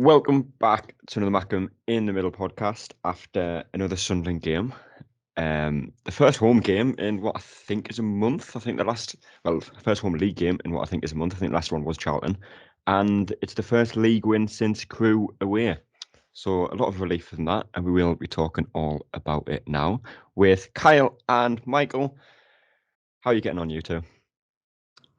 Welcome back to another Mackem in the Middle podcast after another Sunderland game. The first home game in what I think is a month. I think first home league game in what I think is a month. I think the last one was Charlton. And it's the first league win since Crewe away. So a lot of relief from that. And we will be talking all about it now with Kyle and Michael. How are you getting on, you two?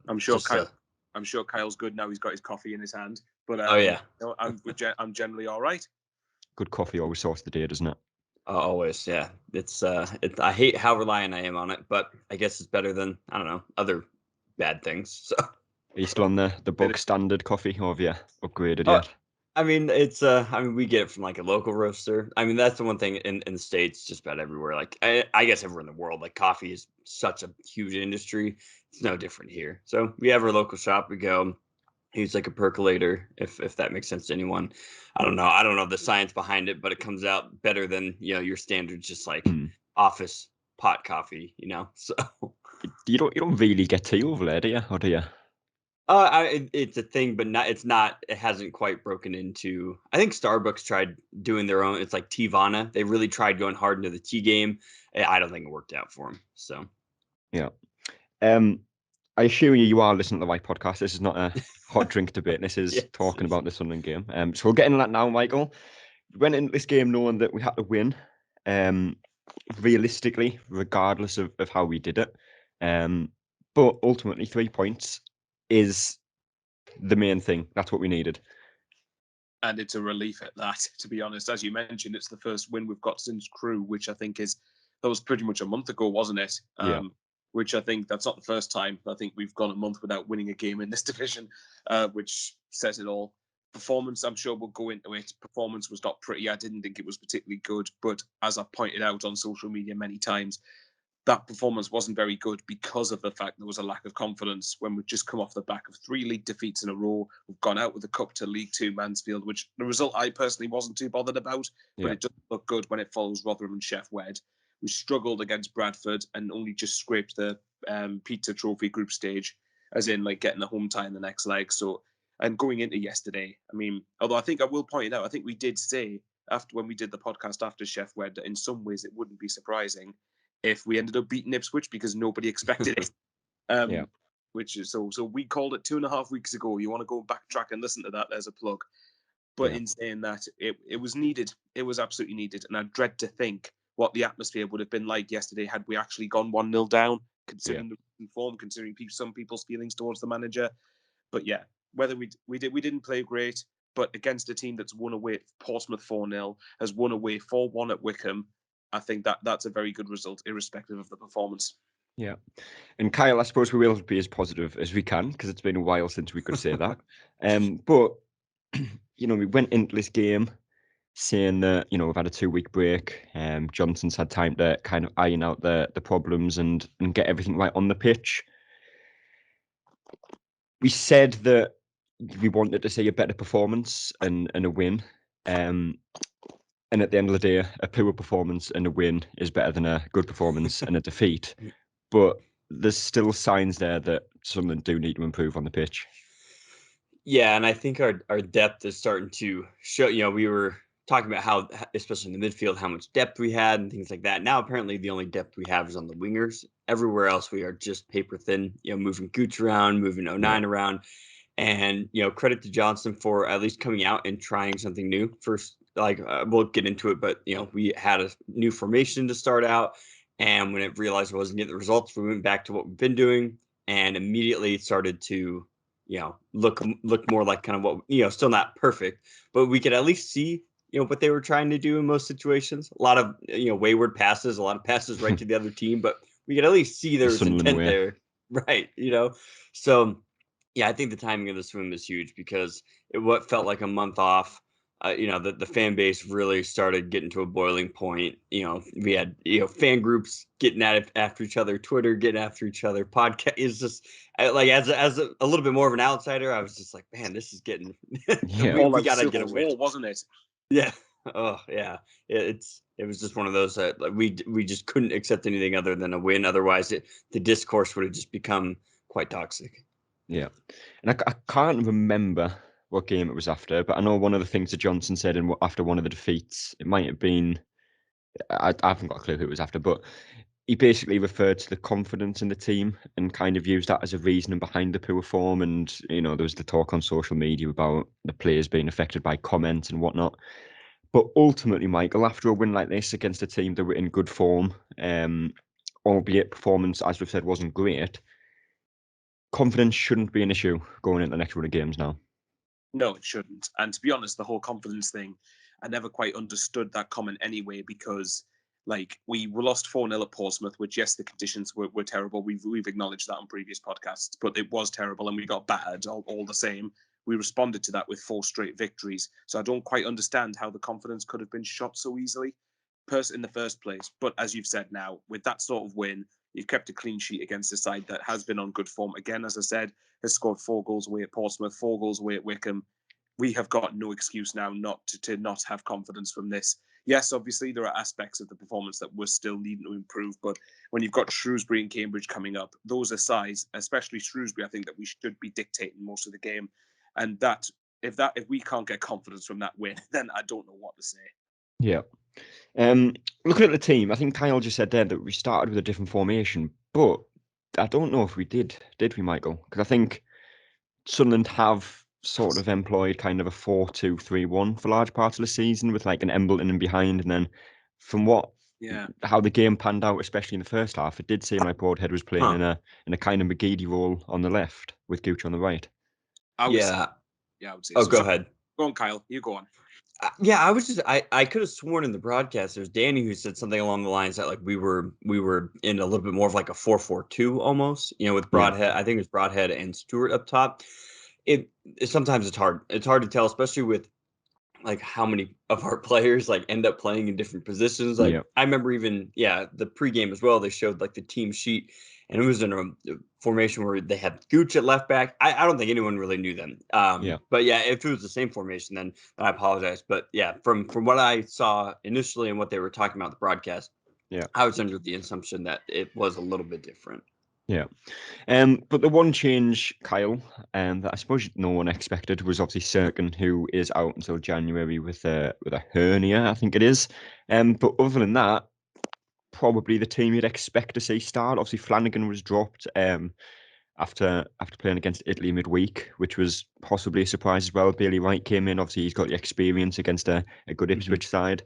I'm sure Kyle's good now. He's got his coffee in his hand. But I'm generally all right. Good coffee always sorts the day, doesn't it? Always, yeah. It's I hate how reliant I am on it, but I guess it's better than, I don't know, other bad things. So are you still on the bog standard coffee, or have you upgraded yet? I mean, we get it from like a local roaster. I mean, that's the one thing in the States, just about everywhere. Like I guess everywhere in the world, like coffee is such a huge industry. It's no different here. So we have our local shop. We go. Use like a percolator, if that makes sense to anyone. I don't know the science behind it, but it comes out better than your standard just like office pot coffee, So you don't really get tea over there, do you? Or do you? It's a thing, but it hasn't quite broken into. I think Starbucks tried doing their own. It's like Teavana. They really tried going hard into the tea game. I don't think it worked out for them. So yeah. I assure you are listening to the right podcast. This is not a hot drink debate. This is talking about the Sunderland game. So we'll get into that now, Michael. We went into this game knowing that we had to win, realistically, regardless of how we did it. But ultimately, 3 points is the main thing. That's what we needed. And it's a relief at that, to be honest. As you mentioned, it's the first win we've got since Crewe, which I think that was pretty much a month ago, wasn't it? Yeah. Which I think that's not the first time. I think we've gone a month without winning a game in this division, which says it all. Performance, I'm sure we'll go into it. Performance was not pretty. I didn't think it was particularly good. But as I pointed out on social media many times, that performance wasn't very good because of the fact there was a lack of confidence when we've just come off the back of 3 league defeats in a row. We've gone out with the cup to League 2 Mansfield, which the result I personally wasn't too bothered about. But it doesn't look good when it follows Rotherham and Sheff Wed. We struggled against Bradford and only just scraped the Pizza Trophy group stage, as in like getting a home tie in the next leg. So, and going into yesterday, I mean, although I think I will point it out, I think we did say when we did the podcast after Sheff Wed that in some ways it wouldn't be surprising if we ended up beating Ipswich because nobody expected it. Which is so we called it 2.5 weeks ago. You want to go backtrack and listen to that? There's a plug. But in saying that, it was needed. It was absolutely needed, and I dread to think what the atmosphere would have been like yesterday had we actually gone 1-0 down, considering the form, considering some people's feelings towards the manager. But yeah, whether we didn't play great, but against a team that's won away at Portsmouth 4-0, has won away 4-1 at Wickham, I think that's a very good result, irrespective of the performance. Yeah. And Kyle, I suppose we will be as positive as we can because it's been a while since we could say that. But, we went into this game saying that, we've had a 2-week break. Johnson's had time to kind of iron out the problems and get everything right on the pitch. We said that we wanted to see a better performance and a win. And at the end of the day, a poor performance and a win is better than a good performance and a defeat. But there's still signs there that Sunderland do need to improve on the pitch. Yeah, and I think our depth is starting to show. We were talking about how, especially in the midfield, how much depth we had and things like that. Now, apparently, the only depth we have is on the wingers. Everywhere else, we are just paper thin. moving Gooch around, moving 09 around, and credit to Johnson for at least coming out and trying something new. First, we'll get into it, but we had a new formation to start out, and when it realized it wasn't getting the results, we went back to what we've been doing, and immediately started to look more like kind of what still not perfect, but we could at least see what they were trying to do in most situations. A lot of wayward passes, a lot of passes right to the other team, but we could at least see there was intent there, right? So yeah, I think the timing of the swim is huge because what felt like a month off. The fan base really started getting to a boiling point. We had fan groups getting at it after each other, Twitter getting after each other, podcast is just like as a little bit more of an outsider, I was just like, man, this is getting we gotta get a win, wasn't it? Yeah. Oh yeah. It was just one of those that we just couldn't accept anything other than a win. Otherwise, the discourse would have just become quite toxic. Yeah, and I can't remember what game it was after, but I know one of the things that Johnson said after one of the defeats, it might have been, I haven't got a clue who it was after, but he basically referred to the confidence in the team and kind of used that as a reasoning behind the poor form. And, there was the talk on social media about the players being affected by comments and whatnot. But ultimately, Michael, after a win like this against a team that were in good form, albeit performance, as we've said, wasn't great, confidence shouldn't be an issue going into the next run of games now. No, it shouldn't. And to be honest, the whole confidence thing, I never quite understood that comment anyway, because we lost 4-0 at Portsmouth, which, yes, the conditions were terrible. We've acknowledged that on previous podcasts, but it was terrible and we got battered all the same. We responded to that with 4 straight victories. So I don't quite understand how the confidence could have been shot so easily in the first place. But as you've said now, with that sort of win, you've kept a clean sheet against a side that has been on good form. Again, as I said, has scored 4 goals away at Portsmouth, 4 goals away at Wycombe. We have got no excuse now not to not have confidence from this. Yes, obviously, there are aspects of the performance that we're still needing to improve. But when you've got Shrewsbury and Cambridge coming up, those are sides, especially Shrewsbury, I think that we should be dictating most of the game. And if we can't get confidence from that win, then I don't know what to say. Yeah. Looking at the team, I think Kyle just said there that we started with a different formation, but I don't know if we did we, Michael? Because I think Sunderland have sort of employed kind of a 4-2-3-1 for large parts of the season with like an Embleton in behind, and then from how the game panned out, especially in the first half, it did seem like Broadhead was playing in a kind of McGeady role on the left with Gooch on the right. I would say Oh, so. go ahead. Go on, Kyle. You go on. I was just I could have sworn in the broadcast there's Danny who said something along the lines that we were in a little bit more of like a 4-4-2 almost, with Broadhead. I think it was Broadhead and Stewart up top. It sometimes it's hard to tell, especially with how many of our players end up playing in different positions. I remember even the pregame as well, they showed the team sheet, and it was in a formation where they had Gooch at left back. I don't think anyone really knew them. But if it was the same formation, then I apologize. But from what I saw initially and what they were talking about in the broadcast, I was under the assumption that it was a little bit different. Yeah. But the one change, Kyle, that I suppose no one expected was obviously Serkin, who is out until January with a hernia, I think it is. But other than that, probably the team you'd expect to see start. Obviously, Flanagan was dropped after playing against Italy midweek, which was possibly a surprise as well. Bailey Wright came in. Obviously, he's got the experience against a good Ipswich side.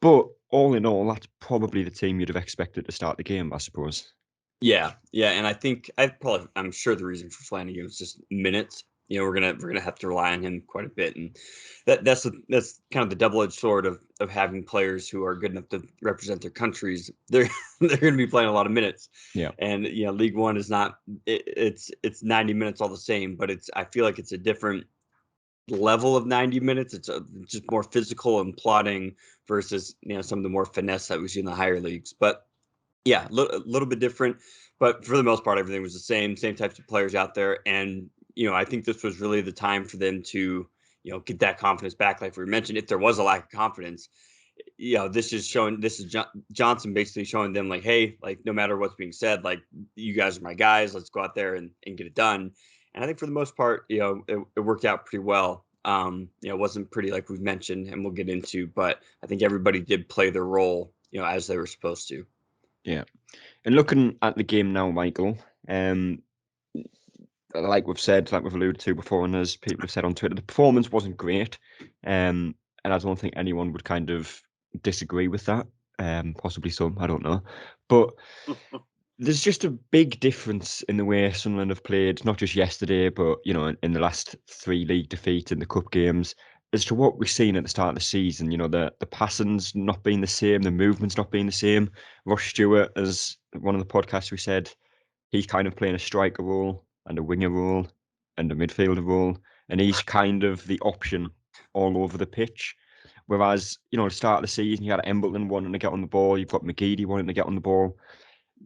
But all in all, that's probably the team you'd have expected to start the game, I suppose. Yeah, and I think I'm sure the reason for Flanagan was just minutes. We're gonna have to rely on him quite a bit, and that's kind of the double-edged sword of having players who are good enough to represent their countries. They're going to be playing a lot of minutes. Yeah, and League One is not it's 90 minutes all the same, but I feel like it's a different level of 90 minutes. It's just more physical and plotting versus some of the more finesse that we see in the higher leagues, but. Yeah, a little bit different, but for the most part, everything was the same types of players out there. And, I think this was really the time for them to, get that confidence back. Like we mentioned, if there was a lack of confidence, this is Johnson basically showing them hey, no matter what's being said, you guys are my guys, let's go out there and get it done. And I think for the most part, it worked out pretty well. It wasn't pretty like we've mentioned and we'll get into, but I think everybody did play their role, as they were supposed to. Yeah. And looking at the game now, Michael, like we've alluded to before, and as people have said on Twitter, the performance wasn't great. And I don't think anyone would kind of disagree with that. Possibly some, I don't know. But there's just a big difference in the way Sunderland have played, not just yesterday, but, in the last 3 league defeats in the cup games, as to what we've seen at the start of the season. The passing's not being the same, the movement's not being the same. Ross Stewart, as one of the podcasts we said, he's kind of playing a striker role and a winger role and a midfielder role, and he's kind of the option all over the pitch. Whereas, at the start of the season, you had Embleton wanting to get on the ball, you've got McGeady wanting to get on the ball.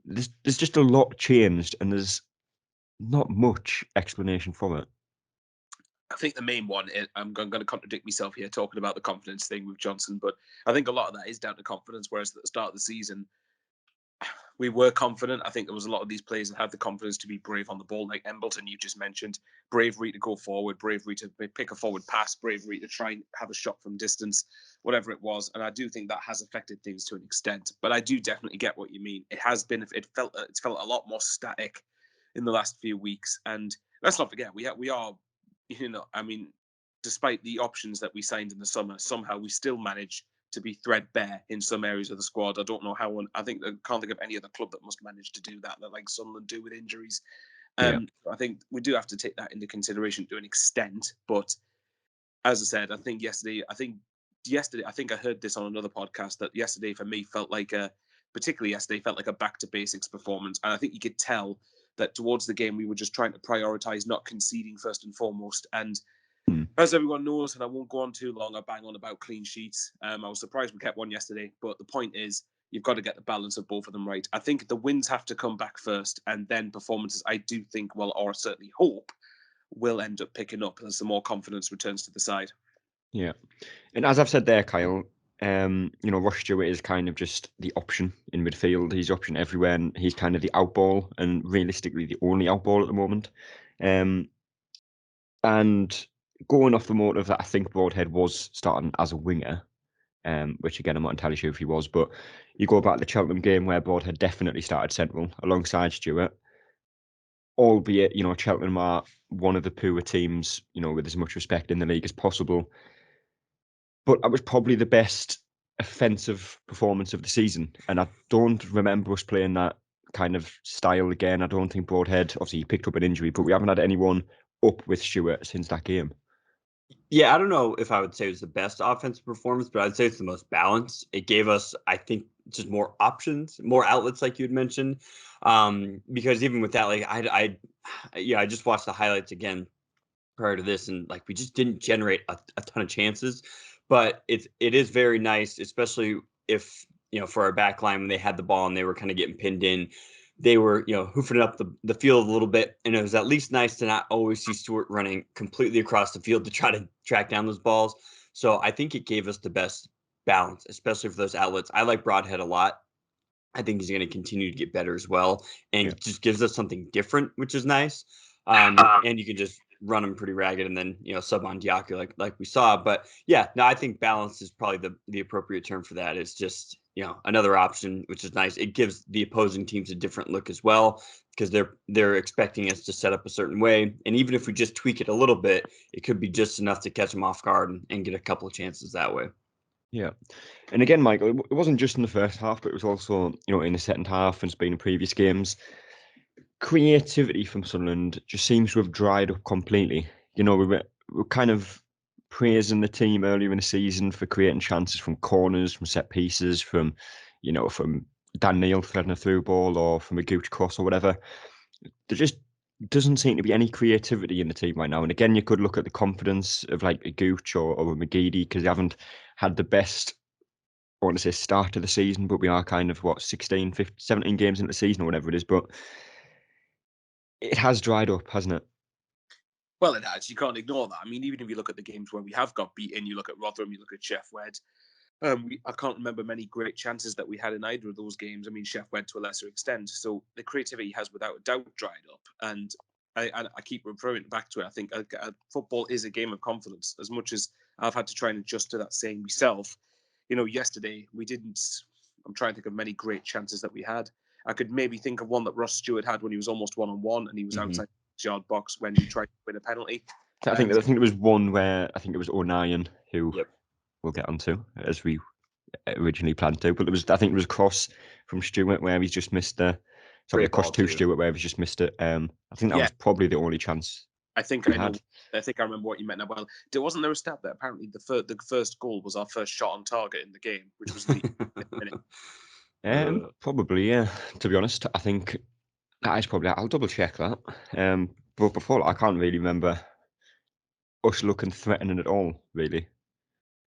There's just a lot changed, and there's not much explanation for it. I think the main one, I'm going to contradict myself here talking about the confidence thing with Johnson, but I think a lot of that is down to confidence, whereas at the start of the season, we were confident. I think there was a lot of these players that had the confidence to be brave on the ball, like Embleton, you just mentioned. Bravery to go forward, bravery to pick a forward pass, bravery to try and have a shot from distance, whatever it was. And I do think that has affected things to an extent. But I do definitely get what you mean. It's felt a lot more static in the last few weeks. And let's not forget, we are, despite the options that we signed in the summer, somehow we still manage to be threadbare in some areas of the squad. I don't know how. I can't think of any other club that must manage to do that like Sunderland do with injuries. I think we do have to take that into consideration to an extent. But as I said, I think yesterday, I heard this on another podcast that yesterday for me felt like particularly yesterday felt like a back to basics performance. And I think you could tell that towards the game we were just trying to prioritize not conceding first and foremost. And as everyone knows, and I won't go on too long, I bang on about clean sheets. I was surprised we kept one yesterday, but the point is you've got to get the balance of both of them right. I think the wins have to come back first, and then performances, I do think, or certainly hope, will end up picking up as the more confidence returns to the side. Yeah. And as I've said there, Kyle, Ross Stewart is kind of just the option in midfield. He's option everywhere, and he's kind of the outball, and realistically the only outball at the moment. And going off the motive that I think Broadhead was starting as a winger, which again I'm not entirely sure if he was, but you go back to the Cheltenham game where Broadhead definitely started central alongside Stewart. Albeit, Cheltenham are one of the poorer teams, with as much respect in the league as possible. But that was probably the best offensive performance of the season. And I don't remember us playing that kind of style again. I don't think Broadhead, obviously he picked up an injury, but we haven't had anyone up with Stewart since that game. Yeah, I don't know if I would say it was the best offensive performance, but I'd say it's the most balanced. It gave us, I think, just more options, more outlets, like you had mentioned. Because even with that, like I just watched the highlights again prior to this, and like we just didn't generate a ton of chances. But it is very nice, especially if for our back line when they had the ball and they were kind of getting pinned in. They were, hoofing up the field a little bit, and it was at least nice to not always see Stewart running completely across the field to try to track down those balls. So I think it gave us the best balance, especially for those outlets. I like Broadhead a lot. I think he's going to continue to get better as well, and just gives us something different, which is nice. And you can just run him pretty ragged, and then sub on Diaco like we saw. But yeah, no, I think balance is probably the appropriate term for that. It's just another option, which is nice. It gives the opposing teams a different look as well, because they're expecting us to set up a certain way, and even if we just tweak it a little bit, it could be just enough to catch them off guard and get a couple of chances that way. Yeah. And again, Michael, it wasn't just in the first half, but it was also, in the second half and it's been in previous games. Creativity from Sunderland just seems to have dried up completely. We were kind of praising the team earlier in the season for creating chances from corners, from set pieces, from Dan Neil threading a through ball or from a Gooch cross or whatever. There just doesn't seem to be any creativity in the team right now. And again, you could look at the confidence of like a Gooch or a McGeady, because they haven't had the best, I want to say, start of the season, but we are kind of 16, 15, 17 games into the season or whatever it is. But it has dried up, hasn't it? Well, it has. You can't ignore that. I mean, even if you look at the games where we have got beaten, you look at Rotherham, you look at Sheffield. I can't remember many great chances that we had in either of those games. I mean, Sheffield to a lesser extent. So the creativity has without a doubt dried up. And I keep referring back to it. I think football is a game of confidence. As much as I've had to try and adjust to that saying myself, yesterday we didn't. I'm trying to think of many great chances that we had. I could maybe think of one that Ross Stewart had when he was almost 1-on-1 and he was outside the yard box when he tried to win a penalty. I think there was one where I think it was O'Nien who we'll get onto as we originally planned to, but I think it was a cross from Stewart where he's just missed a cross to Stewart where he's just missed it. I think that was probably the only chance. I think I know. I think I remember what you meant now. Well, wasn't there a stat that apparently the first goal was our first shot on target in the game, which was the minute. Probably, yeah. To be honest, I think that is probably. I'll double check that. But before that, I can't really remember us looking threatening at all, really.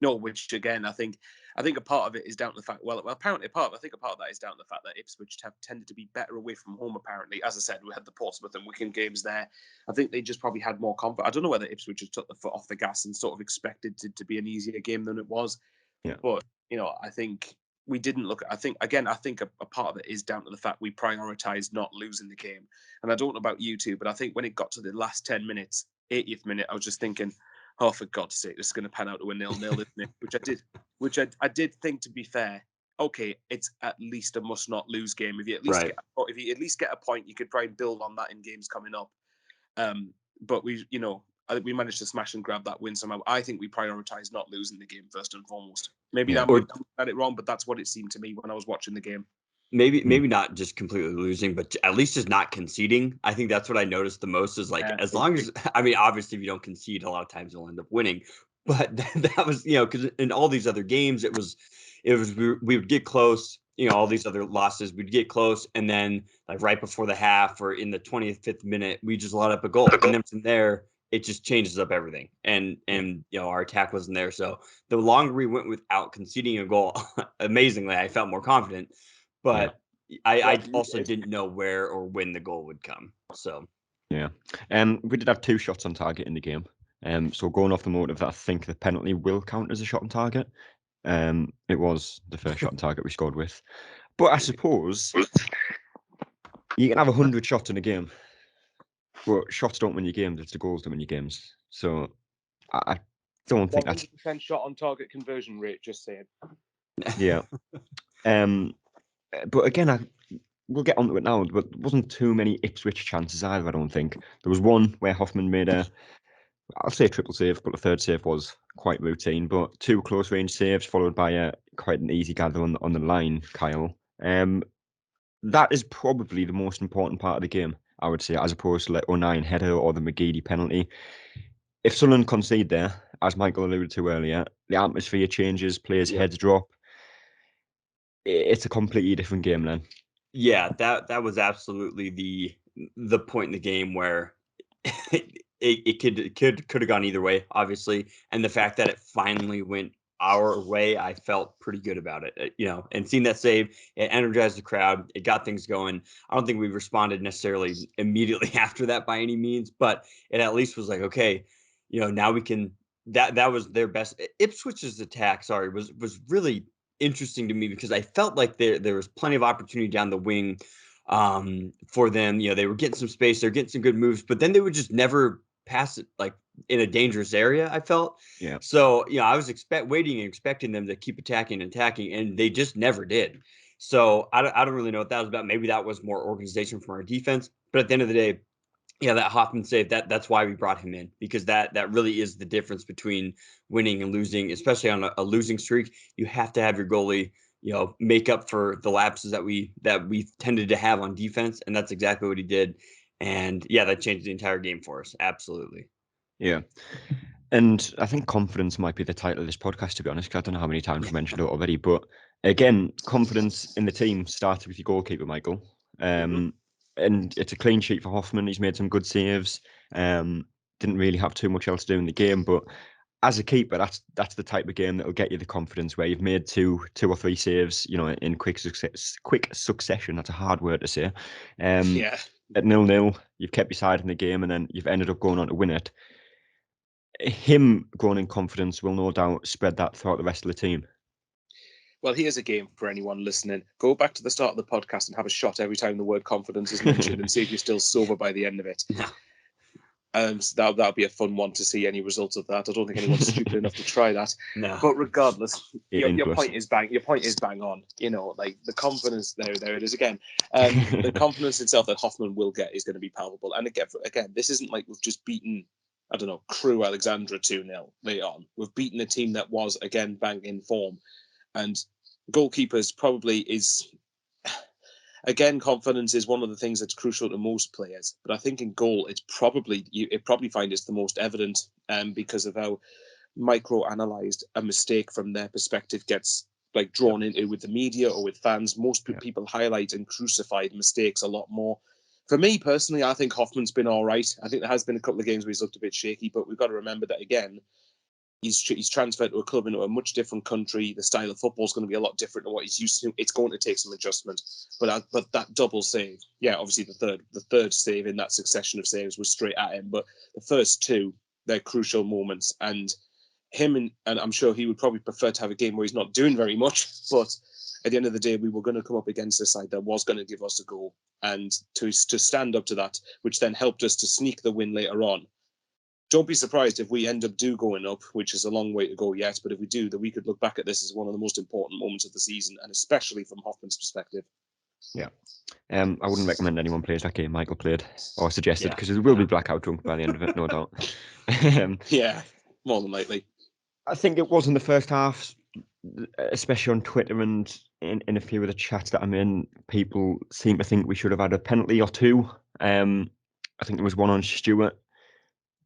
No, which again, I think a part of it is down to the fact. Well, apparently, I think a part of that is down to the fact that Ipswich have tended to be better away from home. Apparently, as I said, we had the Portsmouth and Wycombe games there. I think they just probably had more confidence. I don't know whether Ipswich just took the foot off the gas and sort of expected it to be an easier game than it was. Yeah. But I think we didn't look. I think a part of it is down to the fact we prioritised not losing the game. And I don't know about you two, but I think when it got to the last 10 minutes, 80th minute, I was just thinking, oh, for God's sake, this is going to pan out to a 0-0, isn't it? Which I did think, to be fair, okay, it's at least a must not lose game. If you at least get a point, you could try and build on that in games coming up. But I think we managed to smash and grab that win somehow. I think we prioritised not losing the game first and foremost. Maybe I'm at it wrong, but that's what it seemed to me when I was watching the game. Maybe not just completely losing, but at least just not conceding. I think that's what I noticed the most is like, as long as, I mean, obviously if you don't concede, a lot of times you'll end up winning, but that was, because in all these other games, we would get close, all these other losses, we'd get close. And then like right before the half or in the 25th minute, we just let up a goal. And then from there, it just changes up everything. And our attack wasn't there. So the longer we went without conceding a goal, amazingly, I felt more confident. But I also didn't know where or when the goal would come. So we did have 2 shots on target in the game. So going off the motive that I think the penalty will count as a shot on target. It was the first shot on target we scored with. But I suppose you can have 100 shots in a game, but shots don't win your games. It's the goals that win your games. So I don't think that's 100% shot on target conversion rate. Just saying. Yeah. But again, we'll get onto it now. But there wasn't too many Ipswich chances either. I don't think there was one where Hoffman made I'll say a triple save, but the third save was quite routine. But 2 close range saves followed by quite an easy gather on the line, Kyle. That is probably the most important part of the game, I would say, as opposed to like O'Nien header or the McGeady penalty. If Sunderland concede there, as Michael alluded to earlier, the atmosphere changes, players' heads drop. It's a completely different game then. Yeah, that was absolutely the point in the game where it could have gone either way, obviously. And the fact that it finally went our way, I felt pretty good about it. And seeing that save, it energized the crowd. It got things going. I don't think we responded necessarily immediately after that by any means, but it at least was like, okay, now we can. That was their best. Ipswich's attack, was really interesting to me because I felt like there was plenty of opportunity down the wing for them. They were getting some space, they're getting some good moves, but then they would just never pass it like in a dangerous area, I felt. Yeah. So, I was waiting and expecting them to keep attacking, and they just never did. So I don't really know what that was about. Maybe that was more organization from our defense, but at the end of the day, that Hoffman save, that's why we brought him in, because that really is the difference between winning and losing, especially on a losing streak. You have to have your goalie, make up for the lapses that we tended to have on defense, and that's exactly what he did. And that changed the entire game for us. Absolutely. Yeah. And I think confidence might be the title of this podcast, to be honest, because I don't know how many times we've mentioned it already. But again, confidence in the team started with your goalkeeper, Michael. And it's a clean sheet for Hoffman. He's made some good saves. Didn't really have too much else to do in the game, but as a keeper, that's the type of game that'll get you the confidence where you've made two or three saves, in quick succession. That's a hard word to say. At 0-0, you've kept your side in the game, and then you've ended up going on to win it. Him growing in confidence will no doubt spread that throughout the rest of the team. Well, here's a game for anyone listening. Go back to the start of the podcast and have a shot every time the word confidence is mentioned and see if you're still sober by the end of it. So that'll be a fun one to see any results of that. I don't think anyone's stupid enough to try that. No. But regardless, your point is bang on. Like the confidence there it is again. The confidence itself that Hoffman will get is going to be palpable. And again, this isn't like we've just beaten, I don't know, Crewe Alexandra 2-0 later on. We've beaten a team that was again bang in form. And goalkeepers probably is, again, confidence is one of the things that's crucial to most players. But I think in goal, it probably find it's the most evident because of how micro-analysed a mistake from their perspective gets like drawn into with the media or with fans. Most people highlight and crucify mistakes a lot more. For me personally, I think Hoffman's been all right. I think there has been a couple of games where he's looked a bit shaky, but we've got to remember that again, he's transferred to a club into a much different country. The style of football is going to be a lot different to what he's used to. It's going to take some adjustment. But that double save, obviously the third save in that succession of saves was straight at him. But the first two, they're crucial moments. And him and I'm sure he would probably prefer to have a game where he's not doing very much. But at the end of the day, we were going to come up against a side that was going to give us a goal, and to stand up to that, which then helped us to sneak the win later on. Don't be surprised if we end up going up, which is a long way to go yet, but if we do, then we could look back at this as one of the most important moments of the season, and especially from Hoffman's perspective. Yeah. I wouldn't recommend anyone plays that game Michael played or suggested, because it will be blackout drunk by the end of it, no doubt. Yeah, more than likely. I think it was in the first half, especially on Twitter and in a few of the chats that I'm in, people seem to think we should have had a penalty or two. I think there was one on Stewart.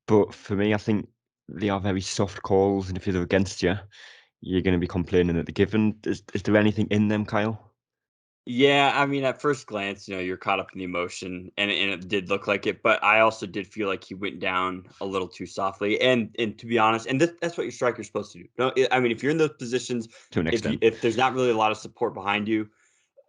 But for me, I think they are very soft calls, and if they're against you, you're going to be complaining that they're given. Is there anything in them, Kyle? Yeah, I mean, at first glance, you're caught up in the emotion, and it did look like it. But I also did feel like he went down a little too softly. And to be honest, and that's what your striker's supposed to do. No, I mean, if you're in those positions, To an extent. if there's not really a lot of support behind you,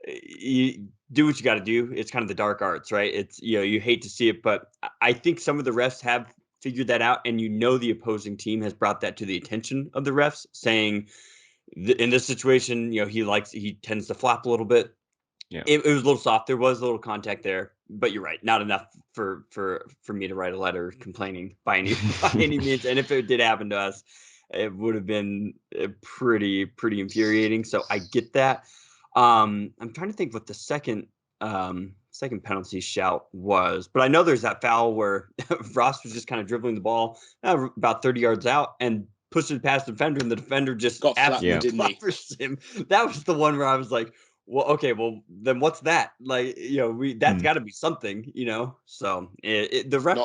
you do what you got to do. It's kind of the dark arts, right? It's you hate to see it, but I think some of the refs have figured that out, and the opposing team has brought that to the attention of the refs, saying in this situation, he tends to flap a little bit. Yeah. It was a little soft. There was a little contact there, but you're right. Not enough for me to write a letter complaining by any means. And if it did happen to us, it would have been pretty infuriating. So I get that. I'm trying to think what the second penalty shout was, but I know there's that foul where Ross was just kind of dribbling the ball about 30 yards out and pushed it past the defender, and the defender just got absolutely buffers him. That was the one where I was like, well, okay, well then what's that? Like, that's got to be something, So the ref,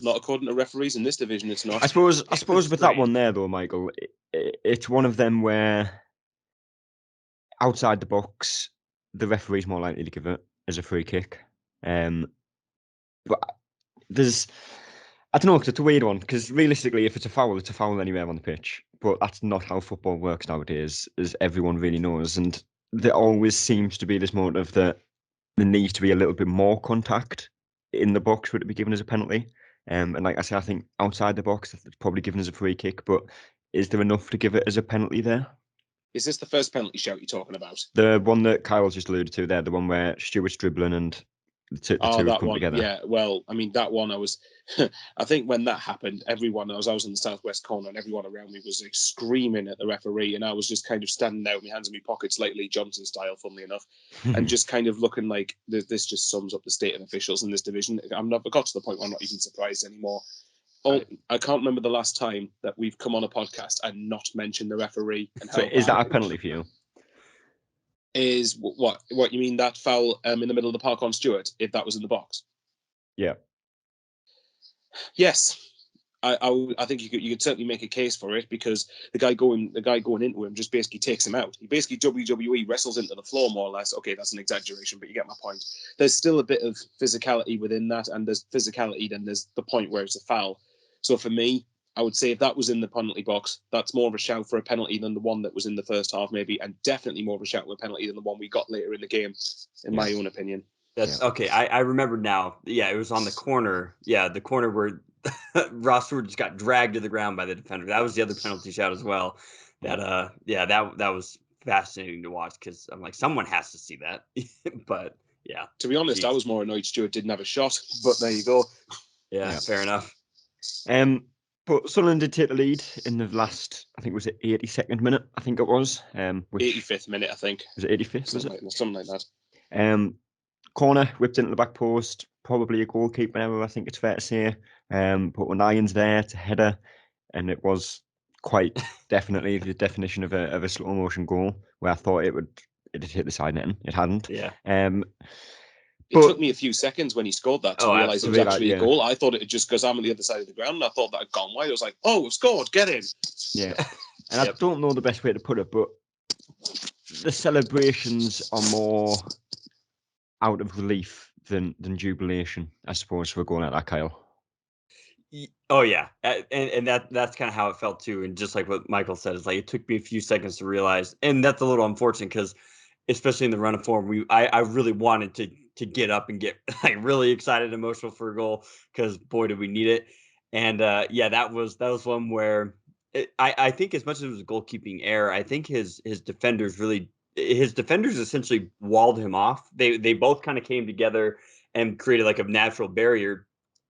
not according to referees in this division, it's not. I suppose with that one there though, Michael, it's one of them where outside the box, the referee's more likely to give it as a free kick. But I don't know, because it's a weird one, because realistically, if it's a foul anywhere on the pitch. But that's not how football works nowadays, as everyone really knows. And there always seems to be this motive that there needs to be a little bit more contact in the box for it to be given as a penalty. And like I say, I think outside the box, it's probably given as a free kick. But is there enough to give it as a penalty there? Is this the first penalty shout you're talking about? The one that Kyle just alluded to there, the one where Stewart's dribbling and the two that come one together. Yeah, well, I mean, that one, I was I think when that happened, I was in the southwest corner, and everyone around me was like screaming at the referee, and I was just kind of standing there with my hands in my pockets, like Lee Johnson style, funnily enough, and just kind of looking like this just sums up the state of officials in this division. I've got to the point where I'm not even surprised anymore. I can't remember the last time that we've come on a podcast and not mentioned the referee. And so is that a penalty for you? Is what you mean, that foul in the middle of the park on Stewart, if that was in the box? Yeah. Yes. I think you could certainly make a case for it, because the guy going into him just basically takes him out. He basically WWE wrestles him to the floor, more or less. Okay, that's an exaggeration, but you get my point. There's still a bit of physicality within that, and there's physicality, then there's the point where it's a foul. So for me, I would say if that was in the penalty box, that's more of a shout for a penalty than the one that was in the first half, maybe, and definitely more of a shout for a penalty than the one we got later in the game, in my own opinion. That's okay. I remember now. Yeah, it was on the corner. Yeah, the corner where Ross Stewart just got dragged to the ground by the defender. That was the other penalty shout as well. That that was fascinating to watch, because I'm like, someone has to see that. But yeah, to be honest, I was more annoyed Stewart didn't have a shot. But there you go. Yeah, fair enough. But Sunderland did take the lead in the last, I think, was it 82nd minute? I think it was. 85th minute, I think. Was it 85th? Something like that. Corner whipped into the back post. Probably a goalkeeper error, I think it's fair to say. But when Irons there to header, and it was quite definitely the definition of a slow motion goal, where I thought it had hit the side netting. It hadn't. Yeah. It took me a few seconds when he scored that to realise it was actually a goal. I thought it just, because I'm on the other side of the ground, and I thought that had gone wide. I was like, oh, we've scored, get in. Yeah. And I don't know the best way to put it, but the celebrations are more out of relief than jubilation, I suppose, for a goal like that, Kyle. Oh yeah, and that's kind of how it felt too. And just like what Michael said, it's like it took me a few seconds to realize, and that's a little unfortunate, because especially in the run of form, I really wanted to get up and get like really excited and emotional for a goal, because boy did we need it. And that was one where I think, as much as it was a goalkeeping error, I think his defenders really his defenders essentially walled him off. They both kind of came together and created like a natural barrier.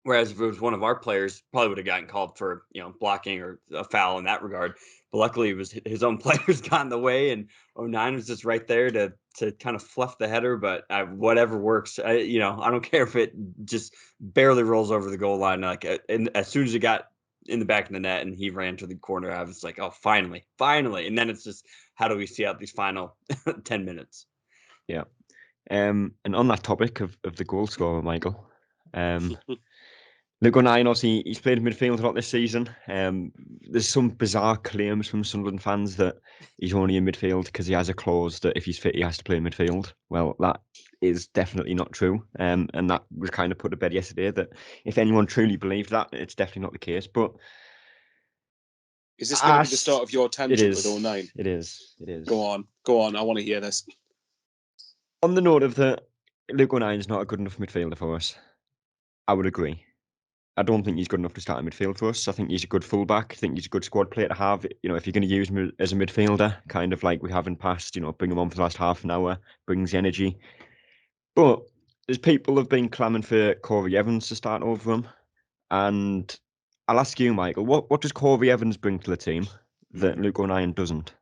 Whereas if it was one of our players, probably would have gotten called for, blocking or a foul in that regard. But luckily, it was his own players got in the way, and '09 was just right there to kind of fluff the header. But whatever works, I don't care if it just barely rolls over the goal line. Like, and as soon as it got in the back of the net and he ran to the corner, I was like, oh, finally. And then it's just, how do we see out these final 10 minutes? Yeah. And on that topic of the goal scorer, Michael, Luke O'Nien, obviously, he's played midfield a lot this season. There's some bizarre claims from Sunderland fans that he's only in midfield because he has a clause that if he's fit, he has to play in midfield. Well, that is definitely not true. And that was kind of put to bed yesterday, that if anyone truly believed that, it's definitely not the case. But is this going to be the start of your tangent with '09? It is. Go on. I want to hear this. On the note of that, Luke O'Nien is not a good enough midfielder for us. I would agree. I don't think he's good enough to start in midfield for us. I think he's a good fullback. I think he's a good squad player to have. If you're going to use him as a midfielder, kind of like we have in past, bring him on for the last half an hour, brings the energy. But there's people have been clamming for Corey Evans to start over him. And I'll ask you, Michael, what does Corey Evans bring to the team that Luke O'Nien doesn't?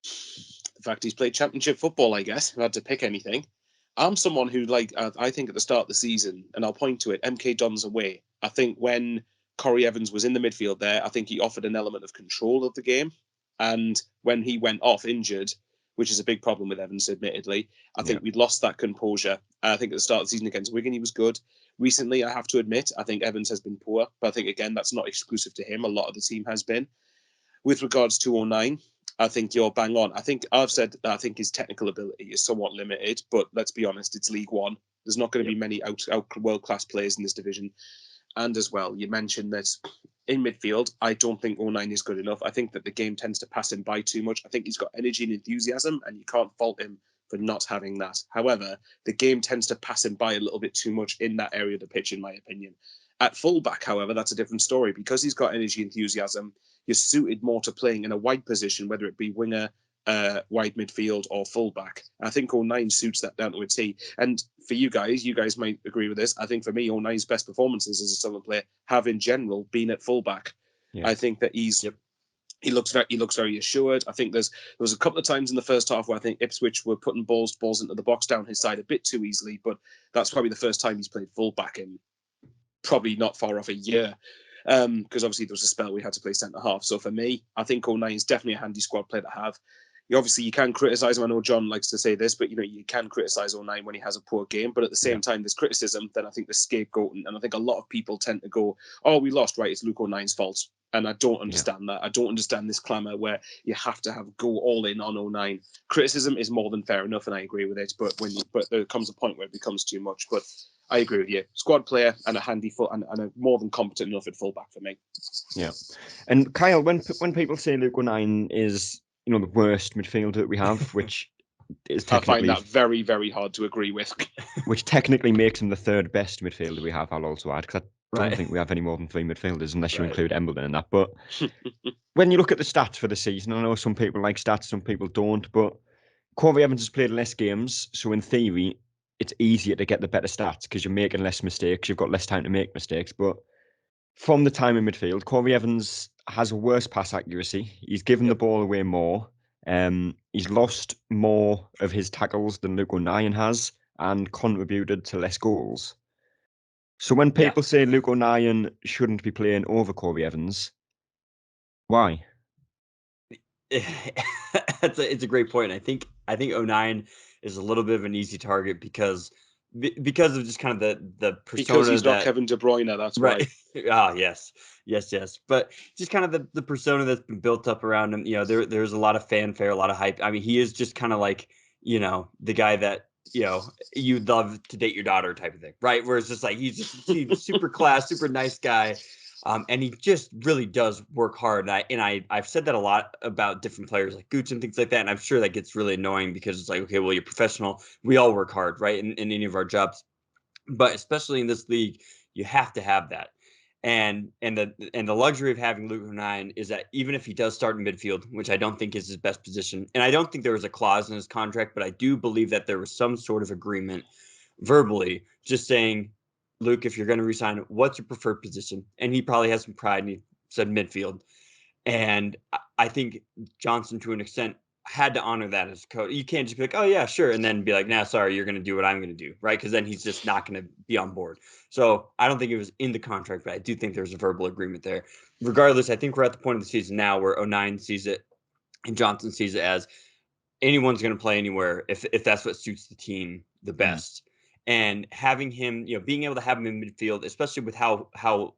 The fact he's played championship football, I guess, if I had to pick anything. I'm someone who, I think at the start of the season, and I'll point to it, MK Dons away. I think when Corey Evans was in the midfield there, I think he offered an element of control of the game. And when he went off injured, which is a big problem with Evans, admittedly, I think we'd lost that composure. I think at the start of the season against Wigan, he was good. Recently, I have to admit, I think Evans has been poor. But I think, again, that's not exclusive to him. A lot of the team has been. With regards to '09, I think you're bang on. I think I've said that I think his technical ability is somewhat limited, but let's be honest, it's League One. There's not going to be many out world-class players in this division. And as well, you mentioned that in midfield, I don't think '09 is good enough. I think that the game tends to pass him by too much. I think he's got energy and enthusiasm, and you can't fault him for not having that. However, the game tends to pass him by a little bit too much in that area of the pitch, in my opinion. At fullback, however, that's a different story. Because he's got energy, enthusiasm, you're suited more to playing in a wide position, whether it be winger, wide midfield, or fullback. I think '09 suits that down to a T. And for you guys might agree with this. I think for me, '09's best performances as a Sunderland player have in general been at fullback. Yeah. I think that he looks very assured. I think there was a couple of times in the first half where I think Ipswich were putting balls into the box down his side a bit too easily, but that's probably the first time he's played fullback in probably not far off a year. Because obviously there was a spell we had to play centre half. So for me, I think '09 is definitely a handy squad player to have. You can criticise him. I know John likes to say this, but you can criticise '09 when he has a poor game. But at the same time, there's criticism. Then I think the scapegoat, and I think a lot of people tend to go, "Oh, we lost, right? It's Luke O'Nien's fault." And I don't understand that. I don't understand this clamour where you have to go all in on '09. Criticism is more than fair enough, and I agree with it. But there comes a point where it becomes too much. But I agree with you. Squad player and a handy foot and a more than competent enough at fullback for me. Yeah. And Kyle, when people say Luke O'Nien is the worst midfielder that we have, which is technically, I find that very, very hard to agree with. Which technically makes him the third best midfielder we have, I'll also add, because I don't think we have any more than 3 midfielders unless you include Embleton in that. But when you look at the stats for the season, I know some people like stats, some people don't, but Corey Evans has played less games, so in theory, it's easier to get the better stats because you're making less mistakes, you've got less time to make mistakes. But from the time in midfield, Corey Evans has a worse pass accuracy. He's given the ball away more. He's lost more of his tackles than Luke O'Nien has and contributed to less goals. So when people say Luke O'Nien shouldn't be playing over Corey Evans, why? It's a great point. I think '09 is a little bit of an easy target because of just kind of the persona. Because he's not Kevin De Bruyne, that's right. Yes. But just kind of the persona that's been built up around him. There's a lot of fanfare, a lot of hype. I mean, he is just kind of like the guy that you'd love to date your daughter type of thing, right? Where it's just like he's super class, super nice guy. And he just really does work hard. And I've said that a lot about different players like Gooch and things like that. And I'm sure that gets really annoying because it's like, okay, well, you're professional. We all work hard, right? In any of our jobs. But especially in this league, you have to have that. And the luxury of having Luke O'Nien is that even if he does start in midfield, which I don't think is his best position, and I don't think there was a clause in his contract, but I do believe that there was some sort of agreement verbally just saying, Luke, if you're going to resign, what's your preferred position? And he probably has some pride, and he said midfield. And I think Johnson, to an extent, had to honor that as coach. You can't just be like, oh, yeah, sure. And then be like, nah, sorry, you're going to do what I'm going to do. Right. Because then he's just not going to be on board. So I don't think it was in the contract, but I do think there's a verbal agreement there. Regardless, I think we're at the point of the season now where O'Nien sees it and Johnson sees it as anyone's going to play anywhere if that's what suits the team the best. And having him, being able to have him in midfield, especially with how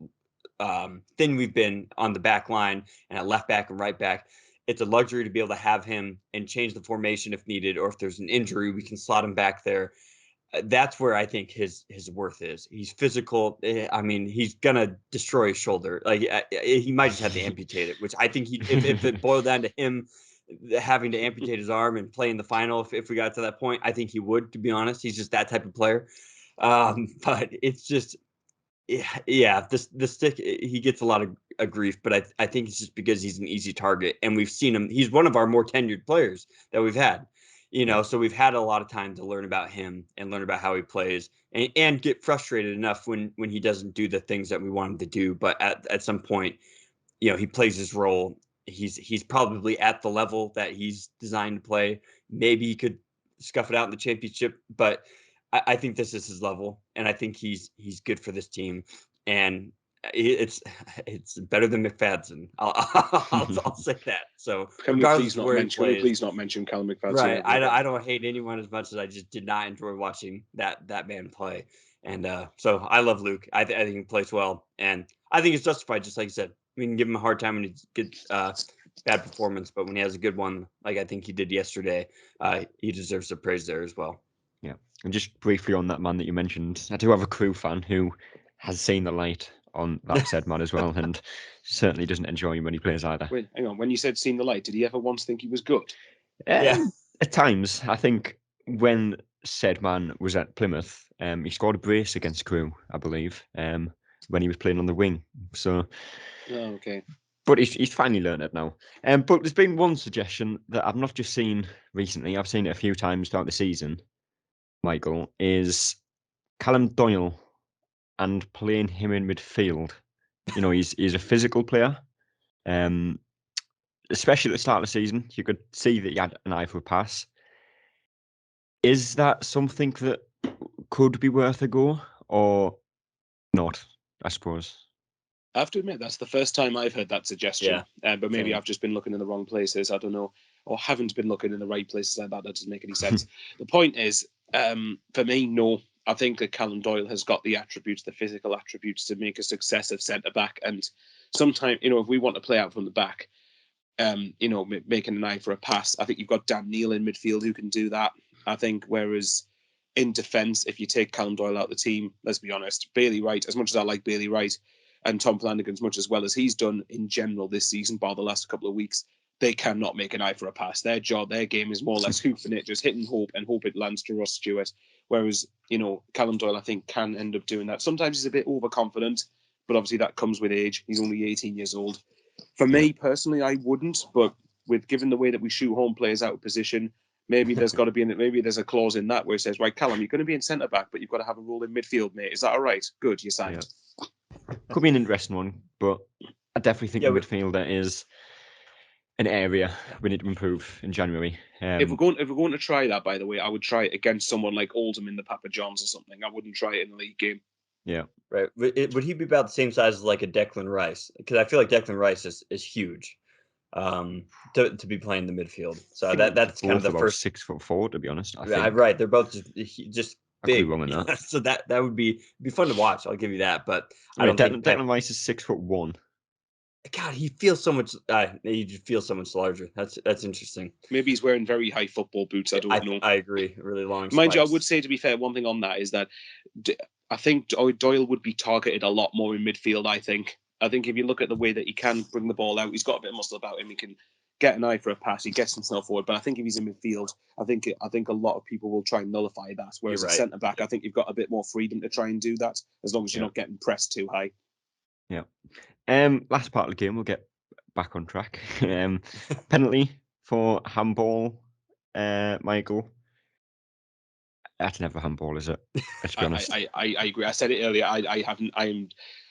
thin we've been on the back line and at left back and right back, it's a luxury to be able to have him and change the formation if needed, or if there's an injury, we can slot him back there. That's where I think his worth is. He's physical. I mean, he's gonna destroy his shoulder. Like he might just have to amputate it, which I think if it boiled down to him having to amputate his arm and play in the final, if we got to that point, I think he would. To be honest, he's just that type of player. But it's just. Yeah, the stick, he gets a lot of grief, but I think it's just because he's an easy target, and we've seen him. He's one of our more tenured players that we've had, so we've had a lot of time to learn about him and learn about how he plays and get frustrated enough when he doesn't do the things that we want him to do. But at some point, he plays his role. He's probably at the level that he's designed to play. Maybe he could scuff it out in the championship, but I think this is his level, and I think he's good for this team, and it's better than McFadden. I'll say that. So Can we please not mention Callum McFadden? Right. I don't hate anyone as much as I just did not enjoy watching that man play, and so I love Luke. I think he plays well, and I think it's justified. Just like you said, we can give him a hard time when he gets bad performance, but when he has a good one, like I think he did yesterday, he deserves some praise there as well. Yeah. And just briefly on that man that you mentioned, I do have a Crew fan who has seen the light on that said man as well, and certainly doesn't enjoy him when he plays either. Wait, hang on. When you said seen the light, did he ever once think he was good? Yeah. At times, I think when said man was at Plymouth, he scored a brace against Crew, I believe, when he was playing on the wing. So, okay. But he's finally learned it now. But there's been one suggestion that I've not just seen recently, I've seen it a few times throughout the season, Michael, is Callum Doyle and playing him in midfield. He's a physical player. Especially at the start of the season, you could see that he had an eye for a pass. Is that something that could be worth a go or not, I suppose? I have to admit, that's the first time I've heard that suggestion. Yeah. But maybe I've just been looking in the wrong places. I don't know. Or haven't been looking in the right places. That doesn't make any sense. The point is, for me, no. I think that Callum Doyle has got the attributes, the physical attributes to make a success of centre-back. And sometimes, if we want to play out from the back, making an eye for a pass, I think you've got Dan Neil in midfield who can do that. I think, whereas in defence, if you take Callum Doyle out of the team, let's be honest, Bailey Wright, as much as I like Bailey Wright, and Tom Flanagan, as much as well as he's done in general this season, bar the last couple of weeks, they cannot make an eye for a pass. Their game is more or less hoofing it, just hit and hope it lands to Ross Stewart. Whereas, Callum Doyle, I think, can end up doing that. Sometimes he's a bit overconfident, but obviously that comes with age. He's only 18 years old. For me, personally, I wouldn't, but given the way that we shoot home players out of position, maybe there's got to be maybe there's a clause in that where it says, right, Callum, you're going to be in centre-back, but you've got to have a role in midfield, mate. Is that all right? Good, you signed. Yeah. Could be an interesting one, but I definitely think the midfielder is an area we need to improve in January. If we're going to try that, by the way, I would try it against someone like Oldham in the Papa Johns or something. I wouldn't try it in the league game. Yeah, right. Would he be about the same size as like a Declan Rice? Because I feel like Declan Rice is huge to be playing the midfield. So that's kind of the first 6'4", to be honest. I think. Right. They're both just big. So that would be fun to watch. I'll give you that. But I don't think Declan Rice is 6'1". God, he feels so much. He feels so much larger. That's interesting. Maybe he's wearing very high football boots. I don't know. I agree. Really long. Mind you, I would say, to be fair, one thing on that is that I think Doyle would be targeted a lot more in midfield. I think if you look at the way that he can bring the ball out, he's got a bit of muscle about him. He can get an eye for a pass. He gets himself forward. But I think if he's in midfield, I think a lot of people will try and nullify that. Whereas at centre back, I think you've got a bit more freedom to try and do that as long as you're not getting pressed too high. Last part of the game, we'll get back on track. Penalty for handball, Michael. That's never handball, is it? Let's be honest. I agree. I said it earlier. I haven't.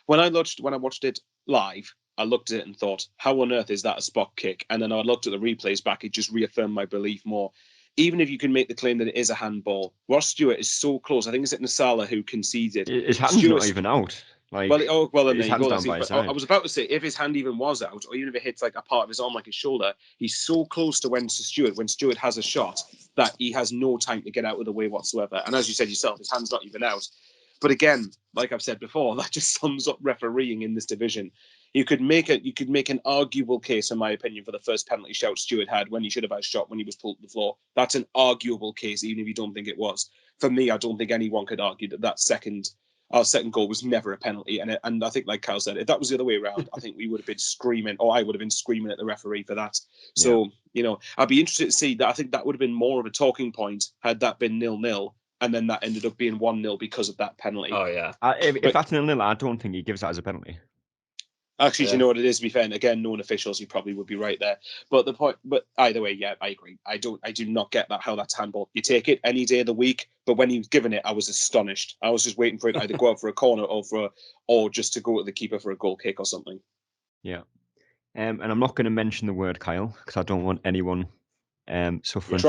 When I watched it live, I looked at it and thought, how on earth is that a spot kick? And then I looked at the replays back. It just reaffirmed my belief more. Even if you can make the claim that it is a handball, Ross Stewart is so close. I think it's Nasala who conceded. His hand's not even out. Then there you go. Down by his side. I was about to say, if his hand even was out, or even if it hits like a part of his arm, like his shoulder, he's so close to when Stewart has a shot, that he has no time to get out of the way whatsoever. And as you said yourself, his hand's not even out. But again, like I've said before, that just sums up refereeing in this division. You could make an arguable case, in my opinion, for the first penalty shout Stewart had when he should have had a shot when he was pulled to the floor. That's an arguable case, even if you don't think it was. For me, I don't think anyone could argue that our second goal was never a penalty. And I think, like Kyle said, if that was the other way around, I think we would have been screaming, or I would have been screaming at the referee for that. So, I'd be interested to see that. I think that would have been more of a talking point had that been 0-0. And then that ended up being 1-0 because of that penalty. Oh, yeah. If that's 0-0, I don't think he gives that as a penalty. Actually, do you know what it is? To be fair, and again, known officials, you probably would be right there. But either way, yeah, I agree. I do not get that, how that's handball. You take it any day of the week, but when he was given it, I was astonished. I was just waiting for it to either go out for a corner or just to go to the keeper for a goal kick or something. Yeah. And I'm not going to mention the word Kyle because I don't want anyone suffering